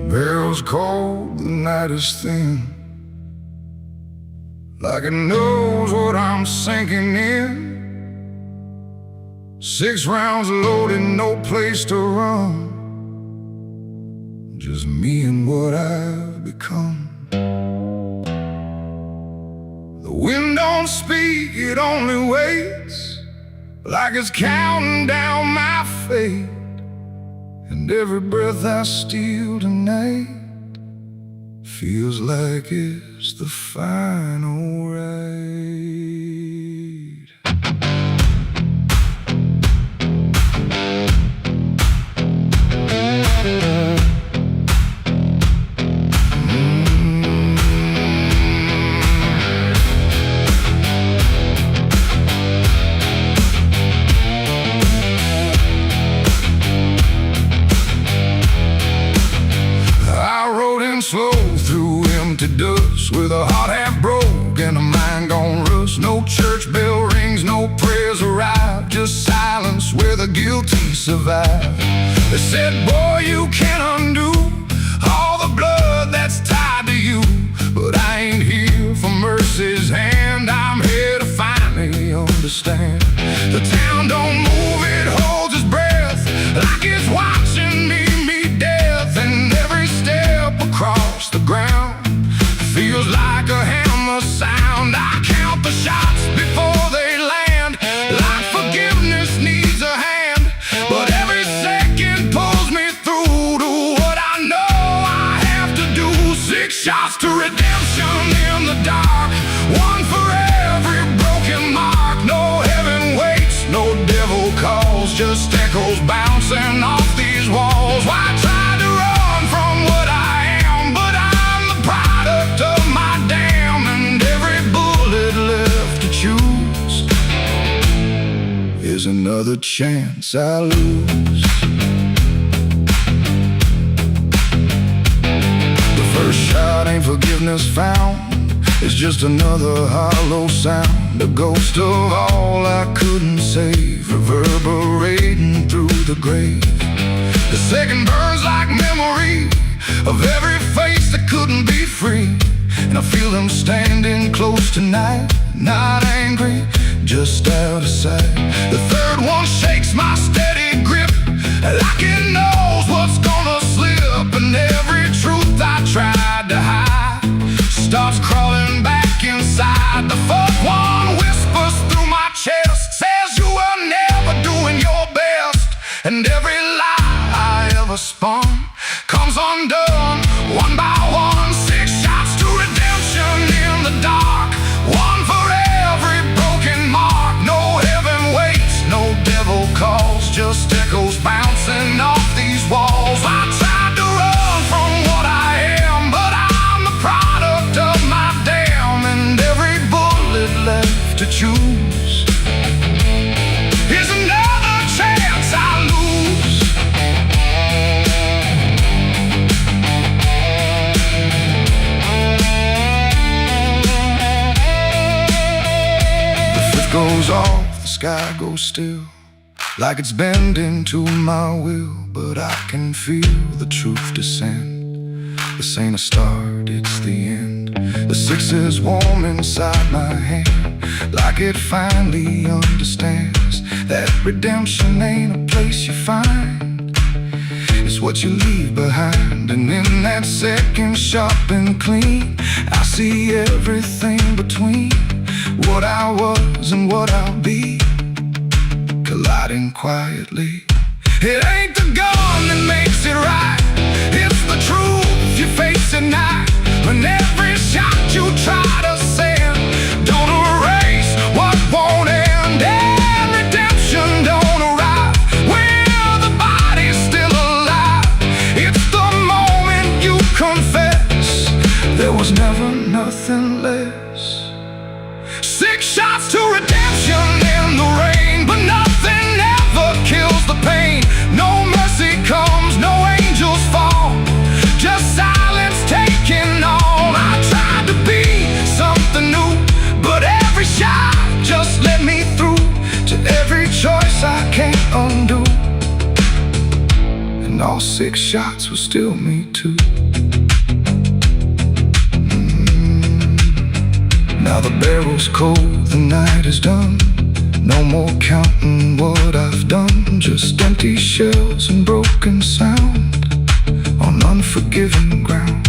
Bell's cold, the night is thin, like it knows what I'm sinking in. 6 rounds loaded, no place to run, just me and what I've become. The wind don't speak, it only waits, like it's counting down my fate. And every breath I steal tonight feels like it's the final ride. Slow through empty dust, with a heart half broke and a mind gone rust. No church bell rings, no prayers arrive, just silence where the guilty survive. They said, boy, you can't undo all the blood that's tied to you. But I ain't here for mercy's hand, I'm here to finally understand. The town don't move, it holds its breath, like it's watching me meet death. And every step across the ground feels like a hammer sound. I count the shots before they land, like forgiveness needs a hand. But every second pulls me through to what I know I have to do. 6 shots to redemption in the dark, one for every broken mark. No heaven waits, no devil calls, just echoes bouncing off these walls. Why try to run from what I am? But I'm the product of my damn, and every bullet left to choose is another chance I lose. The first shot ain't forgiveness found, it's just another hollow sound, a ghost of all I couldn't save, reverberating through the grave. The second burns like memory of every face that couldn't be free, and I feel them standing close tonight, not angry, just out of sight. The third one shakes my steady grip, like it knows what's gonna slip, and every truth I tried to hide starts crawling back inside. The fourth one whispers through my chest, says you were never doing your best, and every lie I ever spun comes undone, one by one. 6 shots to redemption in the dark, one for every broken mark. No heaven waits, no devil calls, just echoes bouncing off these walls. I tried to run from what I am, but I'm the product of my damn, and every bullet left to choose is another chance I lose. The fifth goes off, the sky goes still, like it's bending to my will, but I can feel the truth descend. This ain't a start, it's the end. The 6 is warm inside my hand, like it finally understands that redemption ain't a place you find, it's what you leave behind. And in that second sharp and clean, I see everything between what I was and what I'll be, colliding quietly. It ain't the gun that makes it right, it's the truth you face at night. When every shot you try to send don't erase what won't end, and redemption don't arrive when the body's still alive. It's the moment you confess there was never want nothing less. 6 shots to redemption in the rain, but nothing ever kills the pain. No mercy comes, no angels fall, just silence taking all. I tried to be something new, but every shot just let me through to every choice I can't undo. And all 6 shots were still me too. Now the barrel's cold, the night is done. No more counting what I've done, just empty shells and broken sound on unforgiving ground.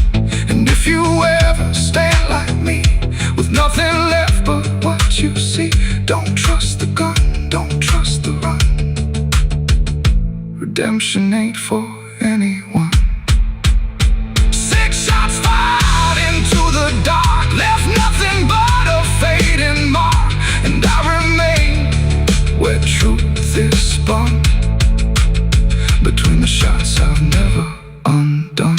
And if you ever stand like me, with nothing left but what you see, don't trust the gun, don't trust the run. Redemption ain't for anyone. 6 shots fired into the dark, left nothing but a fading mark. And I remain where truth is spun, between the shots I've never undone.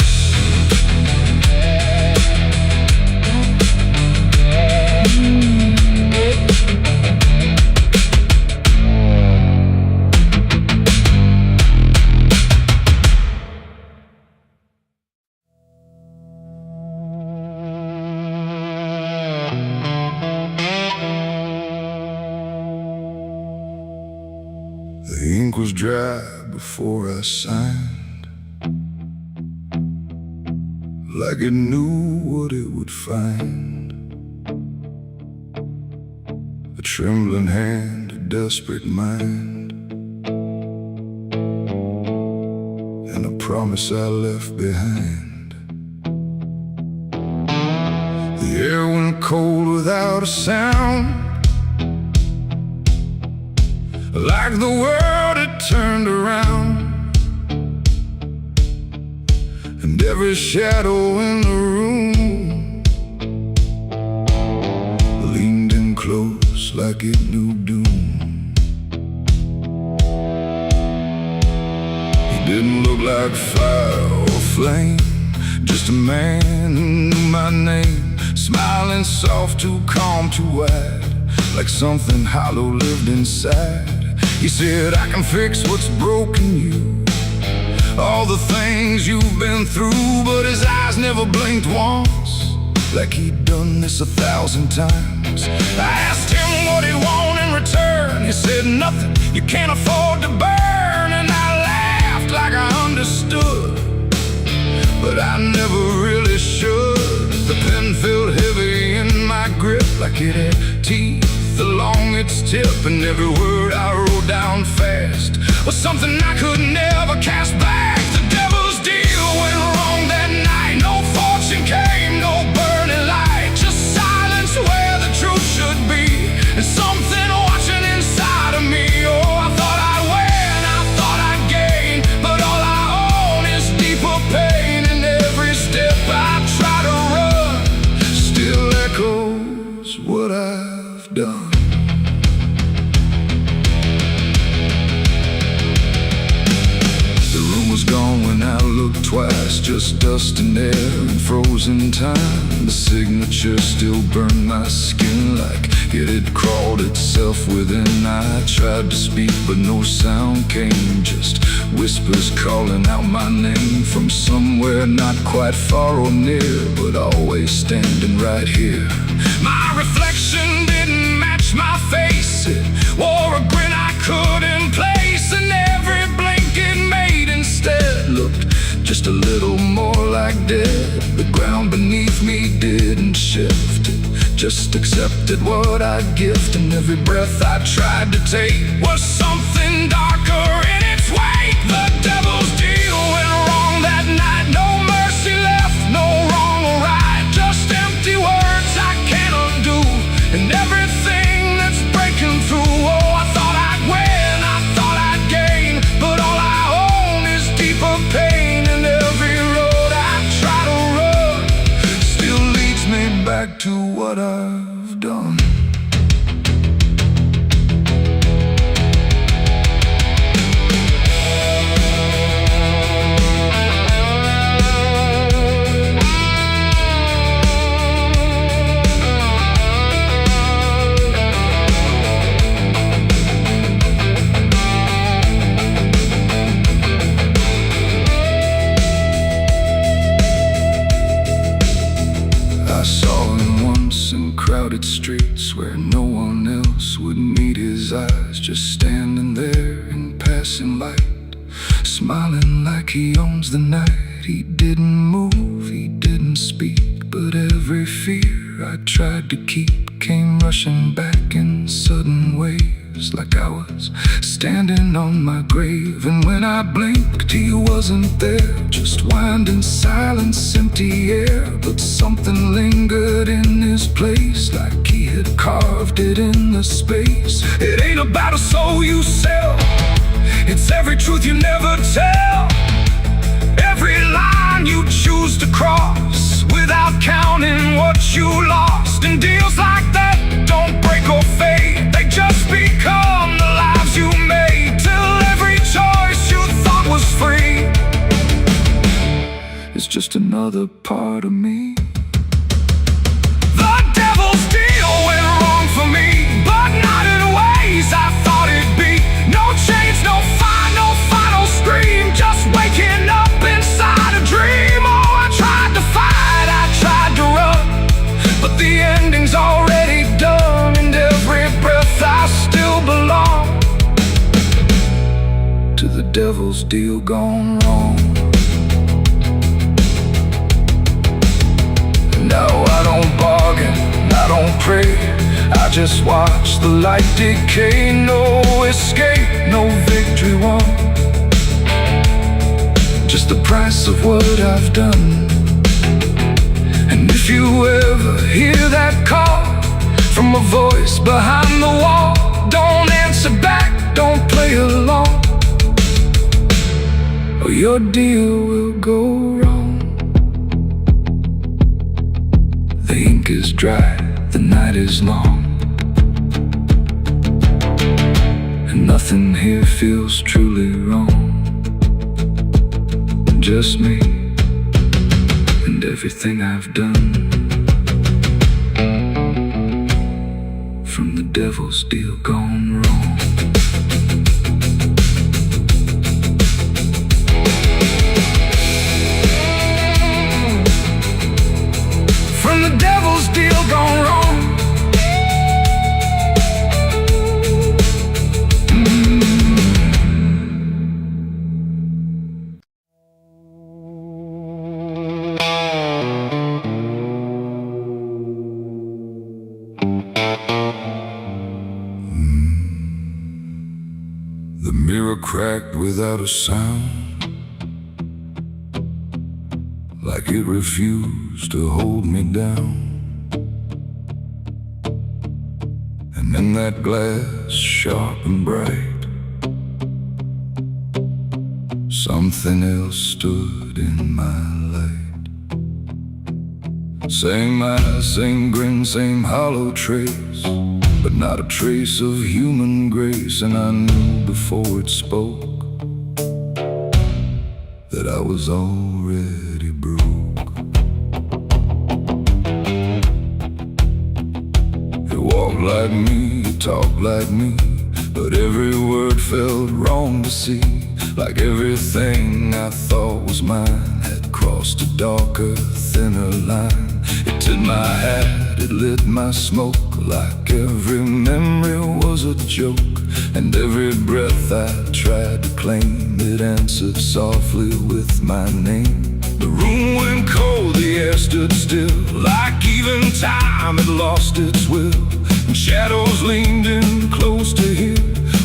The ink was dry before I signed, like it knew what it would find. A trembling hand, a desperate mind, and a promise I left behind. The air went cold without a sound, like the world had turned around. And every shadow in the room leaned in close like it knew doom. He didn't look like fire or flame, just a man who knew my name, smiling soft, too calm, too wide, like something hollow lived inside. He said, I can fix what's broken you, all the things you've been through. But his eyes never blinked once, like he'd done this 1,000 times. I asked him what he wanted in return. He said, nothing you can't afford to burn. And I laughed like I understood, but I never really should. The pen felt heavy in my grip, like it had teeth along its tip. And every word I wrote down fast was something I could never cast back. The devil's deal went wrong that night. No fortune came, no burning light, just silence where the truth should be, and something watching inside of me. Oh, I thought I'd win, I thought I'd gain, but all I own is deeper pain. And every step I try to run still echoes what I've done. Gone when I looked twice, just dust and air and frozen time. The signature still burned my skin like it had crawled itself within. I tried to speak but no sound came, just whispers calling out my name from somewhere not quite far or near, but always standing right here. My reflection didn't match my face, it wore a grin I couldn't place, and every blink it made instead looked just a little more like dead. The ground beneath me didn't shift, it just accepted what I'd gift. And every breath I tried to take was something darker in its wake. The devil's deal went wrong that night. No mercy left, no wrong or right, just empty words I can't undo, and everything that's breaking through. Oh, I thought I'd win, I thought I'd gain, but all I own is deeper pain. And every road I try to run still leads me back to what I've done. bars and crowded streets where no one else would meet his eyes, just standing there in passing light, smiling like he owns the night. He didn't move, he didn't speak, but every fear I tried to keep came rushing back in sudden waves, like I was standing on my grave. And when I blinked, he wasn't there, just winding silence, empty air. But something lingered in his place, like he had carved it in the space. It ain't about a soul you sell, it's every truth you never tell, every line you choose to cross without counting what you lost. And deals like that don't break or fade, they just become the lives you made, till every choice you thought was free is just another part of me. The devil's deal went wrong for me, but not in ways I thought it'd be. No chains, no fire, no final scream, just waking up inside a dream. Oh, I tried to fight, I tried to run, but the ending's already done. And every breath I still belong to the devil's deal gone wrong. No, I don't bargain, I don't pray, I just watch the light decay. No escape, no victory won, just the price of what I've done. And if you ever hear that call from a voice behind the wall, don't answer back, don't play along, or your deal will go wrong. The ink is dry, the night is long, and nothing here feels truly wrong. Just me and everything I've done, from the devil's deal gone wrong. From the devil's deal gone wrong. The mirror cracked without a sound, like it refused to hold me down. And in that glass, sharp and bright, something else stood in my light. Same eyes, same grin, same hollow trace, but not a trace of human grace. And I knew before it spoke that I was already broke. It walked like me, it talked like me, but every word felt wrong to see. Like everything I thought was mine had crossed a darker, thinner line. It tipped my hat, it lit my smoke, like every memory was a joke. And every breath I tried to claim, it answered softly with my name. The room went cold, the air stood still, like even time had lost its will. And shadows leaned in close to hear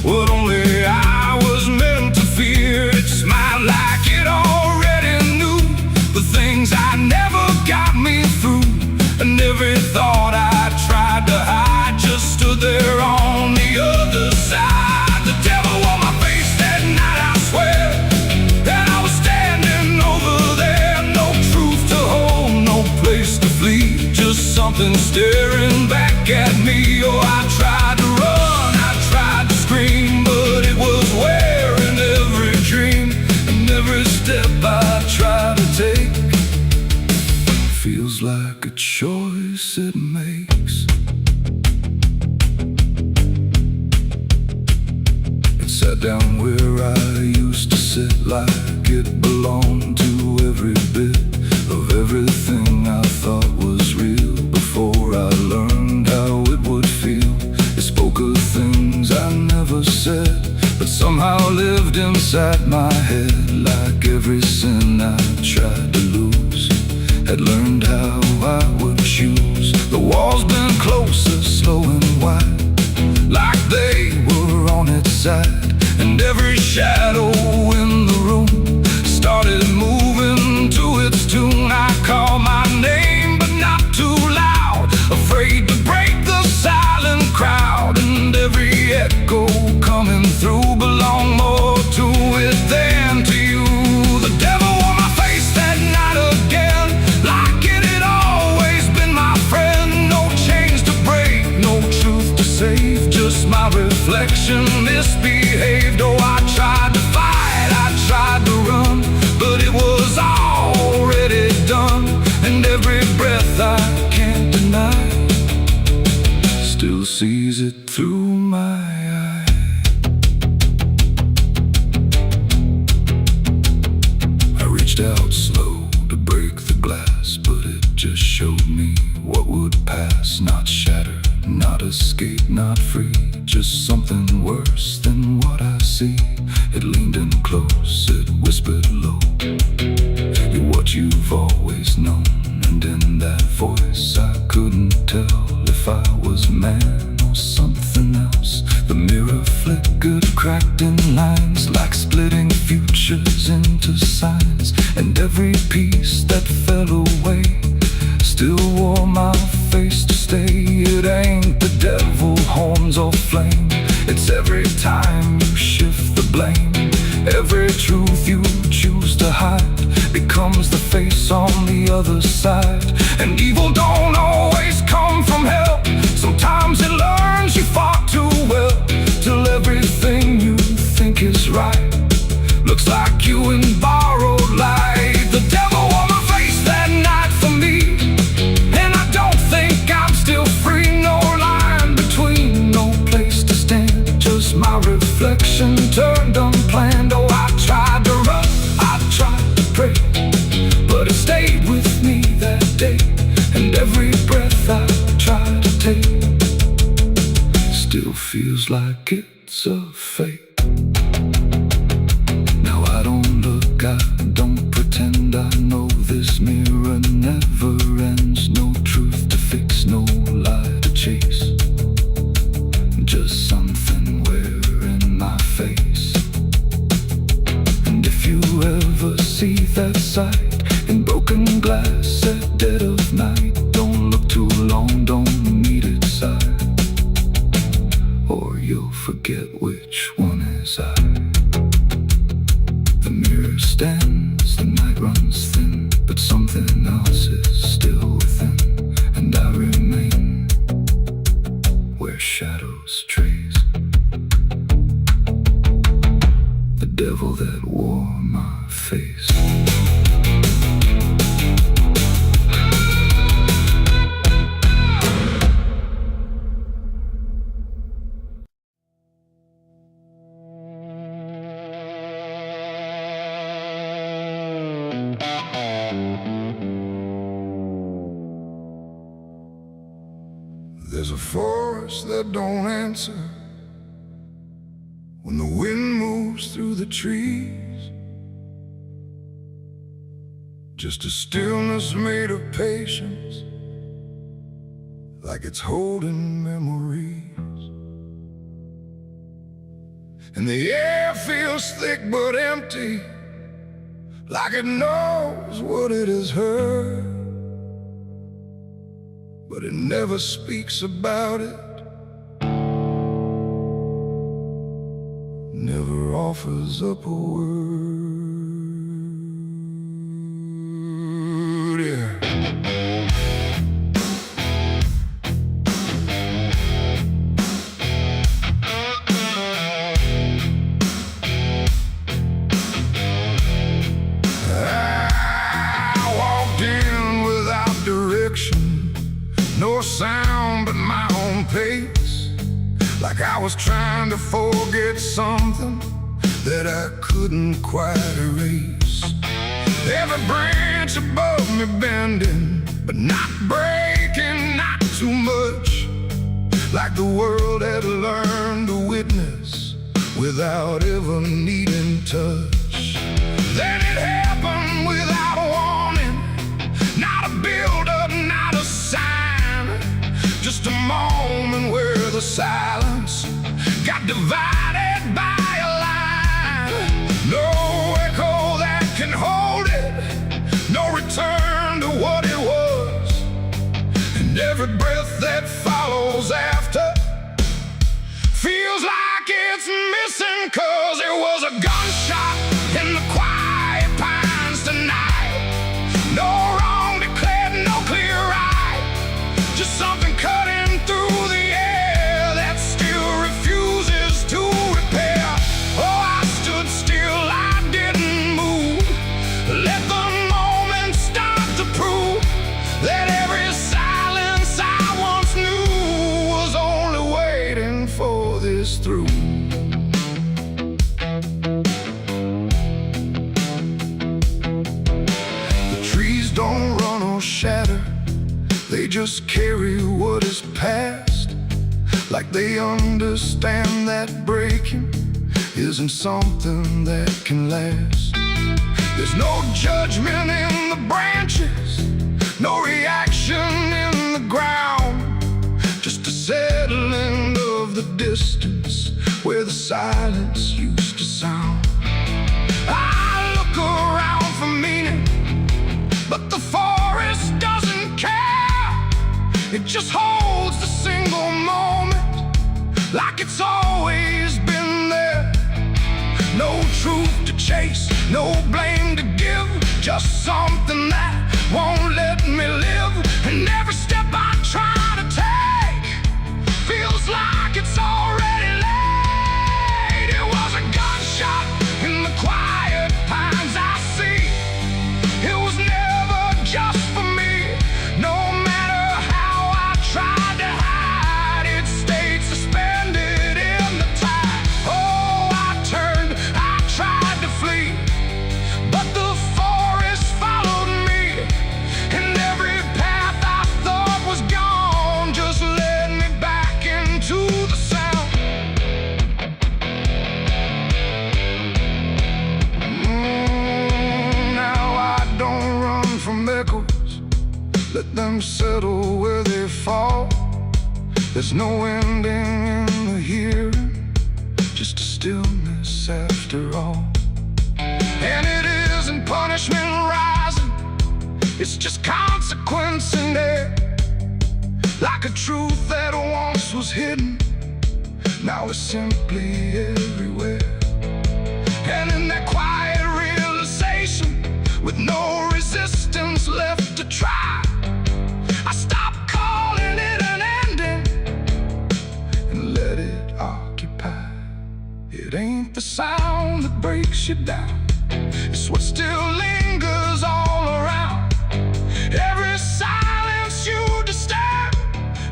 what only I was meant to fear. It smiled like it already knew the things I never got me through. And every thought I tried to hide just stood there on the other side. The devil on my face that night, I swear, and I was standing over there. No truth to hold, no place to flee, just something staring back at me. Oh, I tried to run, I tried to scream, but it was wearing every dream. And every step I tried to take feels like a choice it makes. It sat down where I used to sit, like it belonged to every bit of everything I thought was real before I learned inside my head, like every sin I tried to lose had learned how I would choose. The walls been closer, slow and wide, like they were on its side. And every shadow in the room started moving to its tune. I call my name, but not too loud, afraid to break the silent crowd. And every echo coming through belonged more to it than to you. The devil on my face that night again, like it had always been my friend. No chains to break, no truth to save, just my reflection misbehaved. Oh, I tried to fight, I tried to run, but it was already done. And every breath I can't deny still sees it through my eye. I reached out slow to break the glass, but it just showed me what would pass. Not shatter, not escape, not free, just something worse than what I see. It leaned in close, it whispered low, you're what you've always known. And in that voice I couldn't tell if I was man or something else. The mirror flickered, cracked in lines, like splitting futures into signs. And every piece that fell away still wore my face to stay. It ain't the devil, horns or flame, it's every time you shift the blame. Every truth you choose to hide becomes the face on the other side. And evil don't always come from hell, sometimes it learns you fought too well, till everything you think is right looks like you in borrowed light. The devil on my face that night for me, and I don't think I'm still free. No line between, no place to stand, just my reflection turned unplanned. Oh, I tried to run, I tried to pray, but it stayed with me that day. And every breath I try to take still feels like it's a fake. Now I don't look, I don't pretend, I know this mirror never ends. No truth to fix, no lie to chase, just something wearing my face. And if you ever see that sight in broken glass at dead of night, don't look too long, don't meet its side, or you'll forget which one is I. The mirror stands, the night runs thin, but something else is still within. And I remain where shadows trace the devil that wore my face. There's a forest that don't answer when the wind moves through the trees, just a stillness made of patience, like it's holding memories. And the air feels thick but empty, like it knows what it has heard, but it never speaks about it, never offers up a word. Yeah. I walked in without direction, no sound but my own pace, like I was trying to forget something that I couldn't quite erase. Every branch above me bending, but not breaking, not too much, like the world had learned to witness without ever needing touch. Then it happened without a warning. Not a build-up, not a sign. Just a moment where the silence got divided by a line. No echo that can hold it, no return to what it was. And every breath that follows after feels like it's missing, 'cause it was a gunshot in the quiet pines tonight. No wrong declared, no clear right, just something cutting through the air that still refuses to repair. Oh, I stood still, I didn't move. Let the moment start to prove that every silence I once knew was only waiting for this through. The trees don't run or shatter, they just carry what is past, like they understand that breaking isn't something that can last. There's no judgment in the branches, no reaction in the ground, just a settling of the distance where the silence used to sound. I look around for meaning, but the forest doesn't care. It just holds the single moment like it's always been there. No truth to chase, no blame to give, just something that won't let me live. And every step I try to take feels like it's already late. It was a gunshot in the quiet pines I see. It was never just for me. No matter how I tried to hide, it stayed suspended in the tide. Oh, I turned, I tried to flee, but the forest followed me. And every path I thought was gone just led me back into the sound. Now I don't run from echoes, let them settle where they fall. There's no ending in the hearing, just a stillness after all. And it isn't punishment rising, it's just consequence in there. Like a truth that once was hidden, now it's simply everywhere. And in that quiet realization, with no resistance left to try, I stopped calling it an ending and let it occupy. It ain't the sound that breaks you down, it's what still lingers all around. Every silence you disturb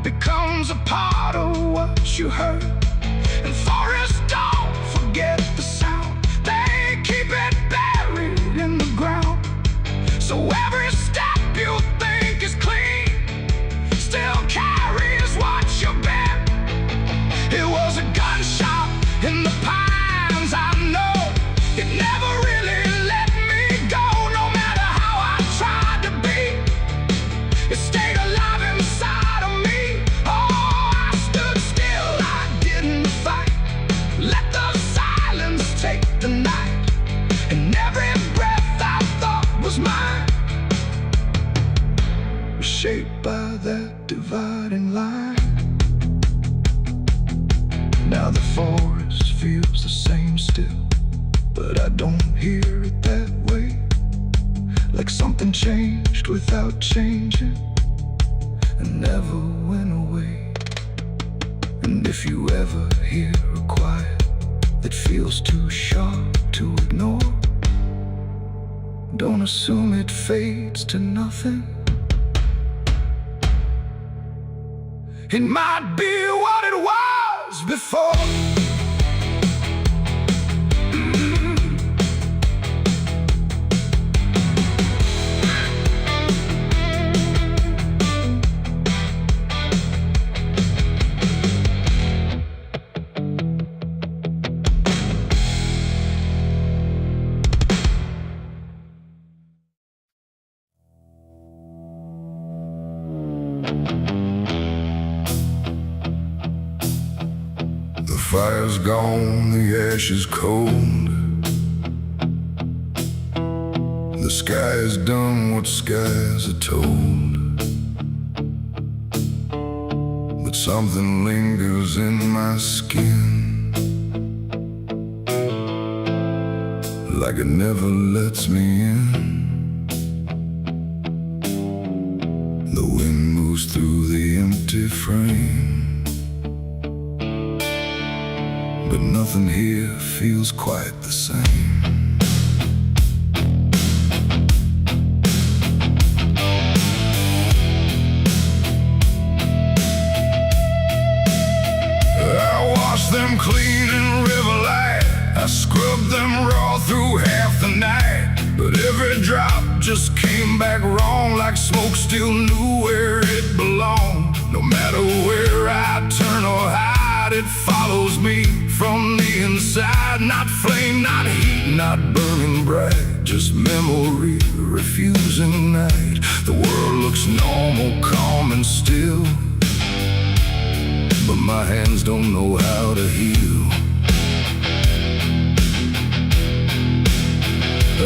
becomes a part of what you heard. And forests don't forget the sound, they keep it buried in the ground. So every step you think is clean still carries what you bear. It was a gunshot in the pines, I know. It never really let me go, no matter how I tried to be. It stayed alive inside of me. Oh, I stood still, I didn't fight. Let the silence take the night. And every breath I thought was mine was shaped by that dividing line. Now the forest feels the same still, but I don't hear it that way. Like something changed without changing and never went away. And if you ever hear a quiet that feels too sharp to ignore, don't assume it fades to nothing. It might be what it was before. fire's gone, the ash is cold. The sky has done what skies are told. But something lingers in my skin, like it never lets me in. The wind moves through the empty frame, but nothing here feels quite the same. I washed them clean in river light, I scrubbed them raw through half the night. But every drop just came back wrong, like smoke still knew where it belonged. No matter where I turn or hide, it follows me from the inside. Not flame, not heat, not burning bright, just memory refusing night. The world looks normal, calm and still, but my hands don't know how to heal.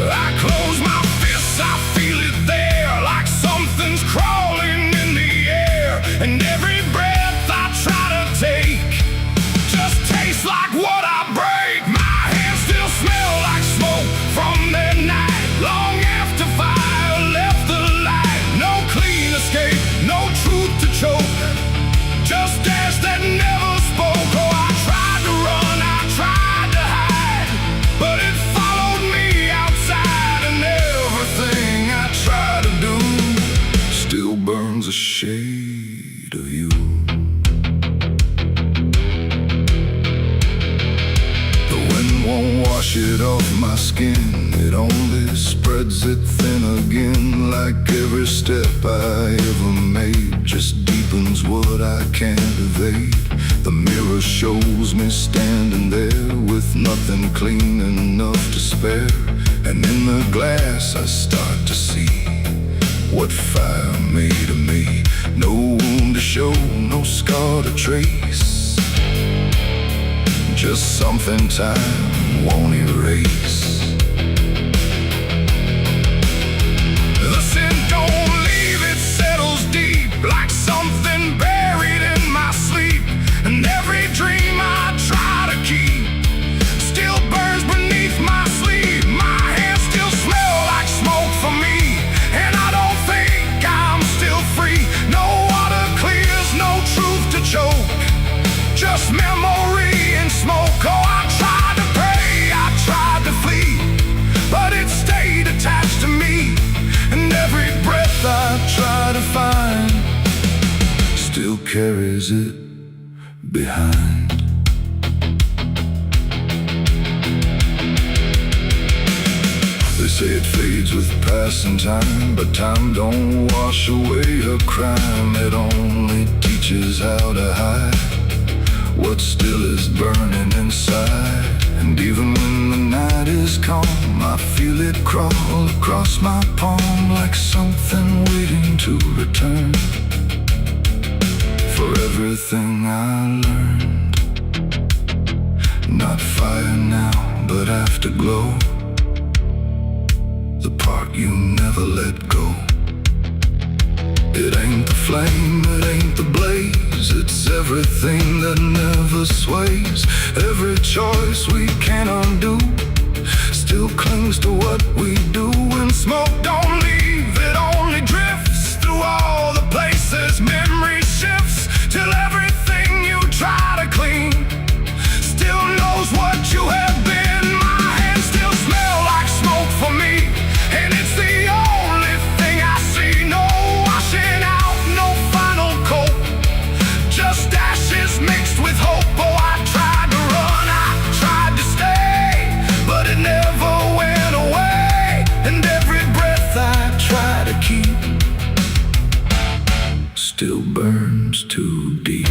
I close my fists, I feel it there, like something's crawling in the air. And every breath I try to take just tastes like what I break. My hands still smell like smoke from their night, long after fire left the light. No clean escape, no truth to choke, just ash that never spoke. Oh, I tried to run, I tried to hide, but it followed me outside. And everything I try to do still burns a shade of you. The wind won't wash it off my skin, it only spreads it thin again. Like every step I ever made just deepens what I can't evade. The mirror shows me standing there with nothing clean enough to spare. And in the glass I start to see what fire made of me. No wound to show, no scar to trace, just something time won't erase. The sin don't leave, it settles deep, like something buried in my sleep. And every dream I try to keep still burns beneath my sleeve. My hands still smell like smoke for me, and I don't think I'm still free. No water clears, no truth to choke, just memory and smoke. Oh, I tried to pray, I tried to flee, but it stayed attached to me. And every breath I try to find still carries it behind. They say it fades with passing time, but time don't wash away a crime. It only teaches how to hide what still is burning inside. And even when the night is calm, I feel it crawl across my palm, like something waiting to return for everything I learned. Not fire now, but afterglow, the part you never let go. It ain't the flame, it ain't the blaze, it's everything that never sways. Every choice we can't undo still clings to what we do. And smoke don't leave, it only drifts through all the places memory shifts, till everything you try to clean still knows what you have been. My hands still smell like smoke for me, and it's the only thing I see. No washing out, no final coat, just ashes mixed with hope. Oh, I tried to run, I tried to stay, but it never went away. And every breath I try to keep still burns too deep.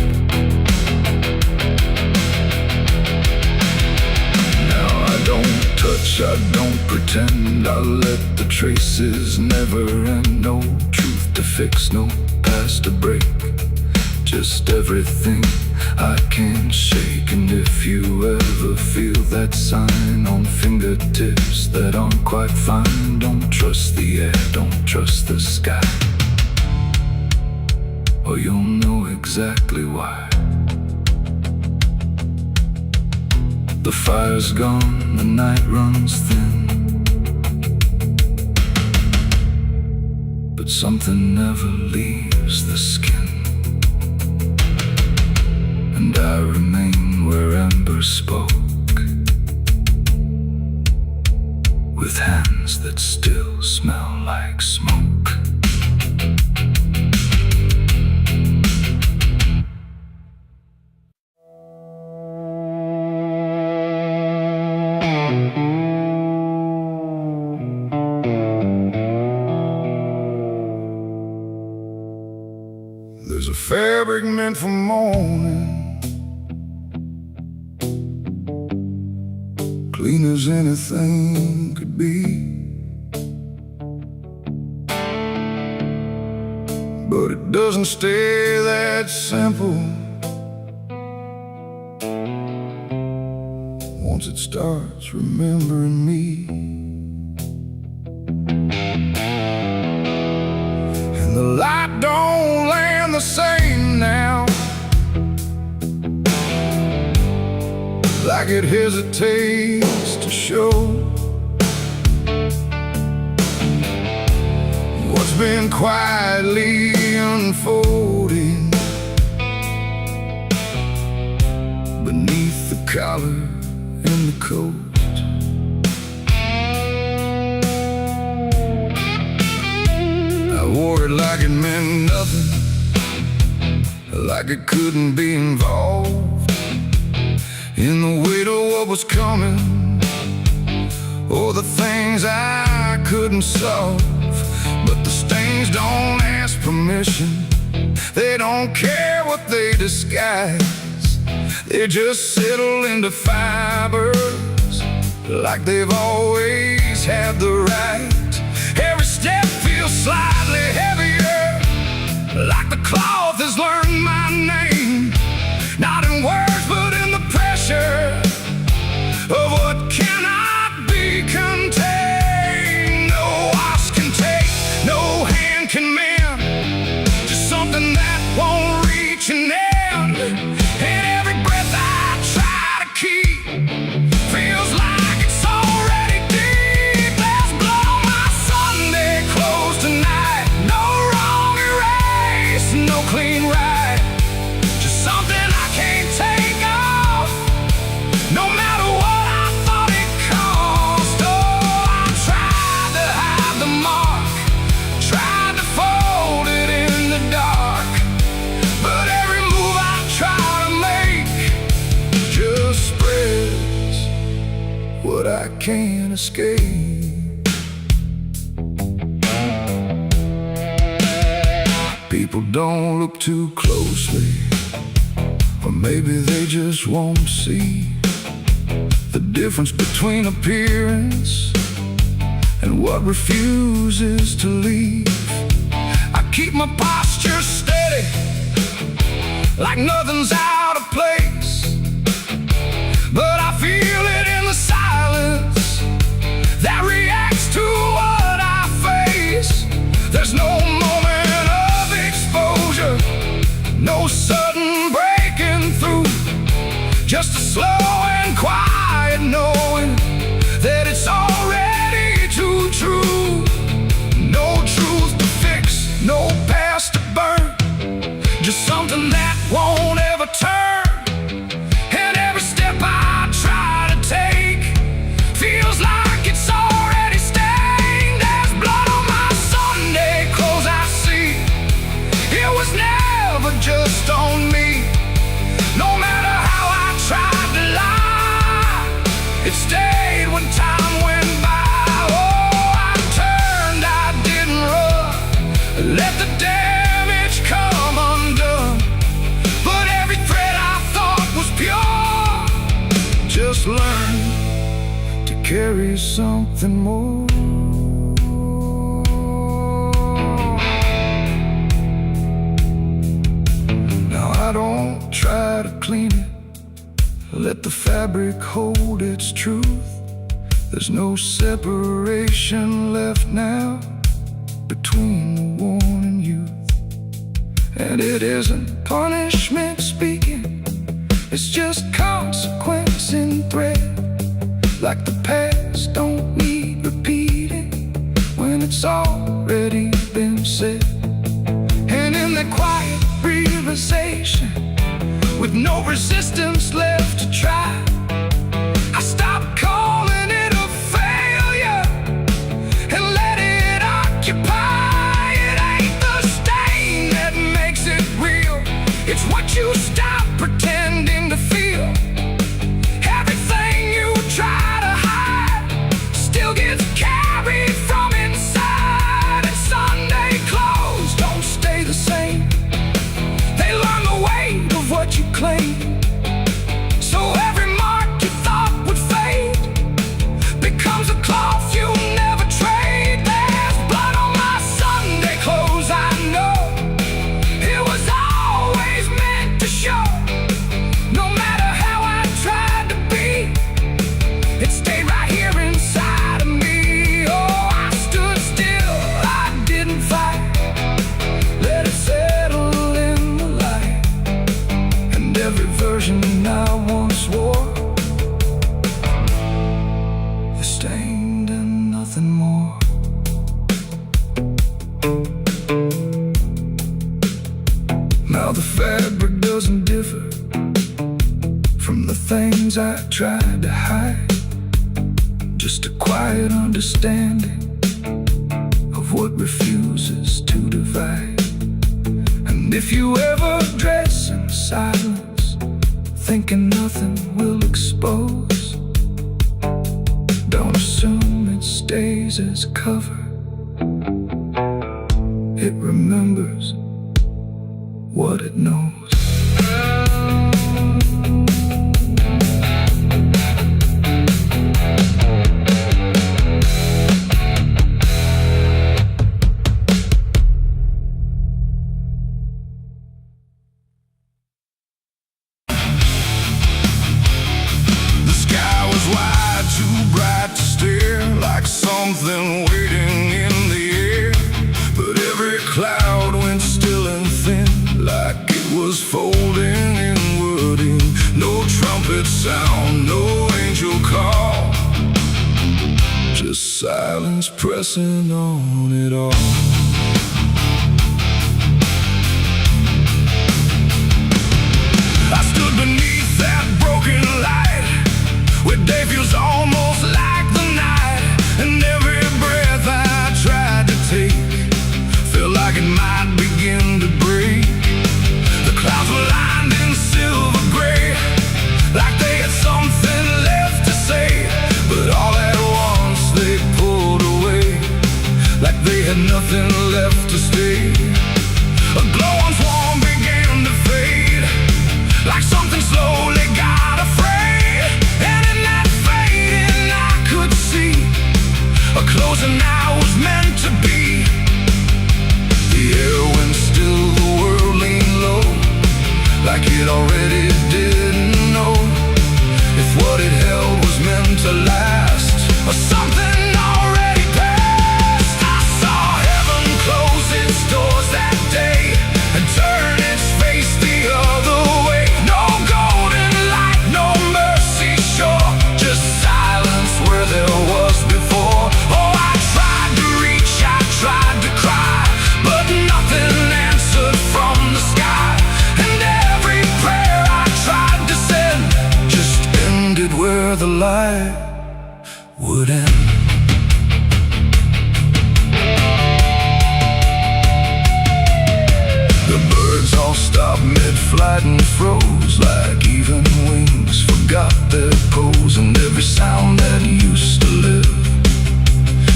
Now I don't touch, I don't pretend, I let the traces never end. No truth to fix, no past to break, just everything I can't shake. And if you ever feel that sign on fingertips that aren't quite fine, don't trust the air, don't trust the sky, or you'll know exactly why. The fire's gone, the night runs thin, but something never leaves the skin. And I remain where ember spoke, with hands that still smell like smoke. There's a fabric meant for mourning, clean as anything could be, but it doesn't stay that simple. Once it starts remembering me, and the light don't land the same now, like it hesitates to show what's been quietly unfolding beneath the collar and the coat. I wore it like it meant nothing, like it couldn't be involved in the weight of what was coming, or the things I couldn't solve. But the stains don't ask permission, they don't care what they disguise, they just settle into fibers like they've always had the right. Every step feels slightly heavier, like the cloth has learned my name, not in words but in the pressure of what cannot be contained. No wash can take, no hand can mend, just something that won't reach an end. And every breath I try to keep feels like it's already deep. There's blood on my Sunday clothes tonight, no wrong erase, no clean right, just something I can't take off, no matter what I thought it cost. Oh, I tried to hide the mark, tried to fold it in the dark, but every move I try to make just spreads what I can't escape. People don't look too closely, or maybe they just won't see the difference between appearance and what refuses to leave. I keep my posture steady, like nothing's out of place, but I feel it in the silence that reacts to what I face. There's no moment of exposure, no sudden breaking through, just a slow and quiet knowing that it's already too true. No truth to fix, no past to burn, just something that won't ever turn. And every step I try to take feels like it's already stained. There's blood on my Sunday clothes I see, it was never just on me. No matter how I tried to lie, it stayed when time went by. Oh, I turned, I didn't run, let the damage come undone, but every thread I thought was pure just learned to carry something more. Now try to clean it. Let the fabric hold its truth. There's no separation left now between the worn and youth. And it isn't punishment speaking, it's just consequence in thread. Like the past don't need repeating when it's already been said. And in that quiet realization, with no resistance left to try, I stopped calling it a failure and let it occupy. It ain't the stain that makes it real, it's what you stop pretending to feel. Everything you try to hide still gets carried from inside. And Sunday clothes don't stay the same, they learn the weight of what you claim. So every mark you thought would fade becomes a cloth you never trade. There's blood on my Sunday clothes, I know. It was always meant to show. No matter how I tried to be, it stayed right here inside of me. Oh, I stood still, I didn't fight. Let it settle in the light. And every version I once wore is stained and nothing more. Now the fabric doesn't differ from the things I tried to hide. Just a quiet understanding of what refuses to divide. And if you ever dress in silence, thinking nothing will expose, don't assume it stays as cover. It remembers what it knows. The sky was wide, too bright to stare, like something waiting in the air. But every cloud went still and thin, like it was folding inwarding. No trumpet sound, no angel call, just silence pressing on it all. I stood beneath that broken light, where day feels almost like the night. And every breath I tried to take felt like it might begin to break. The clouds were lined in silver gray, like they had something left to say. But all at once they pulled away, like they had nothing left to stay. A glow once warm began to fade, like something slowly got afraid. And in that fading I could see a closing I was meant to be. The air went still, the world leaned low, like it already didn't know if what it held was meant to last, or something already passed. I saw heaven close its doors that day and turn its face the other way. No golden light, no mercy shore, just silence where there was before. Oh, I tried to reach, I tried to cry, but nothing answered from the sky. And every prayer I tried to send just ended where the light would end. The birds all stopped mid-flight and froze, like even wings forgot their pose. And every sound that used to live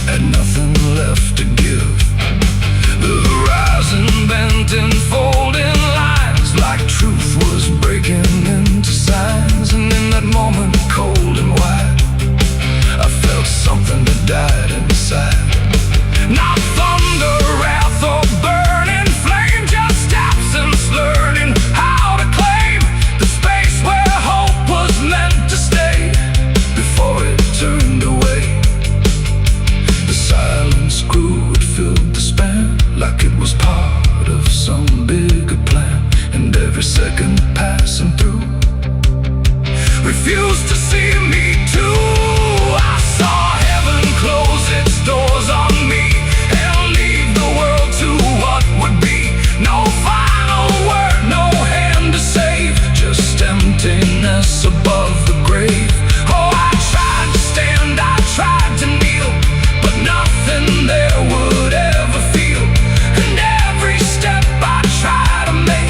had nothing left to give. The horizon bent in folding lines, like truth was breaking into signs. And in that moment, cold and wide, I felt something that died inside. Not thunder, wrath, or burning flame, just absence learning how to claim the every second passing through. Refused to see me too. I saw heaven close its doors on me and leave the world to what would be. No final word, no hand to save, just emptiness above the grave. Oh, I tried to stand, I tried to kneel, but nothing there would ever feel. And every step I try to make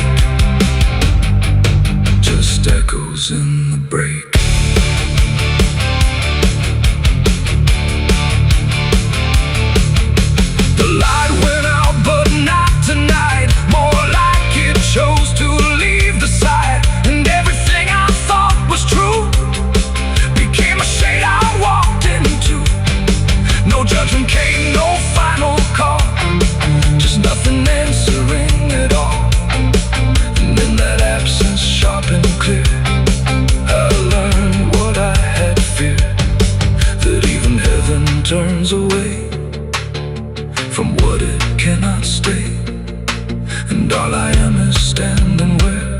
just echoes in the break. The light went out, but not tonight. More like it chose to leave the side. And everything I thought was true became a shade I walked into. No judgment came, no final call, just nothing answering at all. And in that absence, sharp and clear, I learned what I had feared, that even heaven turns away from what it cannot stay. And all I am is standing where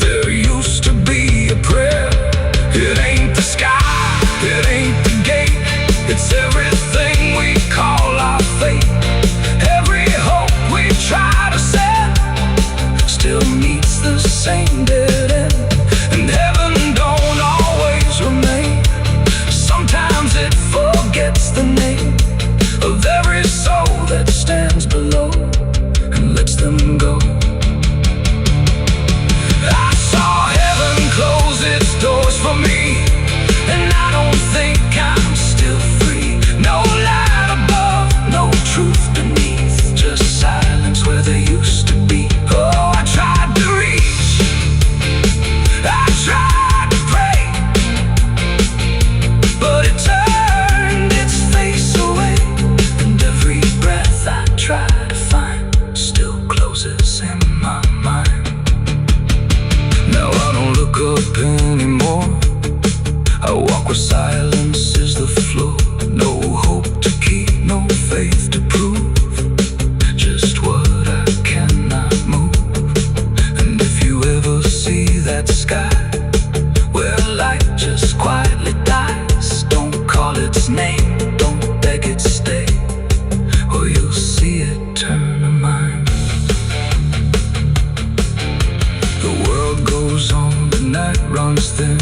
there used to be a prayer. It ain't the sky, it ain't the gate, it's everything we call our fate. Every hope we try to set still meets the same dead end. And heaven don't always remain. Sometimes it forgets the name of every soul that stands below and lets them go. I saw heaven close its doors for me, and I don't think I'm still free. No light above, no truth beneath, just silence where there used to be. Oh, I tried to reach, I tried to pray, but it turned its face away. And every breath I try to find still closes in my mind. Now I don't look up anymore, I walk where silence is the floor. No hope to keep, no faith to prove, just what I cannot move. And if you ever see that sky where light just quietly dies, don't call its name, don't beg it stay, or you'll see it turn a mind. The world goes on, the night runs thin,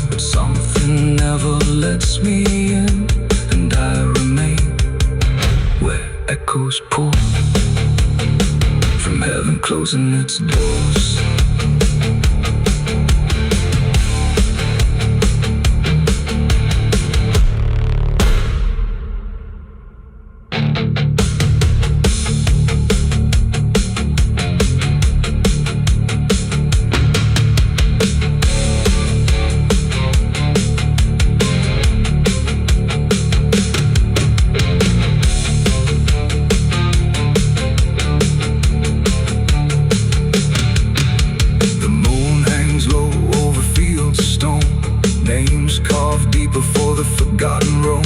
but something never lets me in. And I remain where echoes pour from heaven closing its doors. Before the forgotten roam,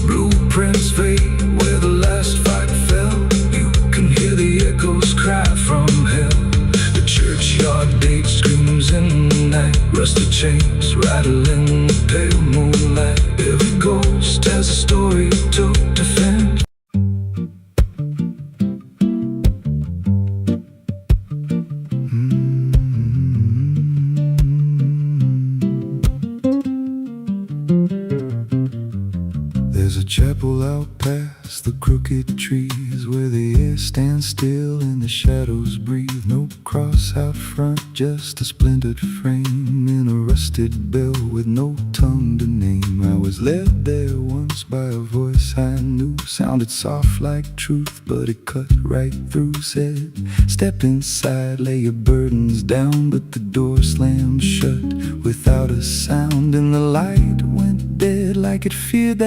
blueprints fade where the last fight fell. You can hear the echoes cry from hell. The churchyard date screams in the night, rusted chains rattle in the pale moonlight. Every ghost has a story to defend. There's a chapel out past the crooked trees where the air stands still and the shadows breathe. No cross out front, just a splintered frame in a rusted bell with no tongue to name. I was led there once by a voice I knew, sounded soft like truth, but it cut right through. Said, step inside, lay your burdens down, but the door slammed shut without a sound, and the light went dead like it feared that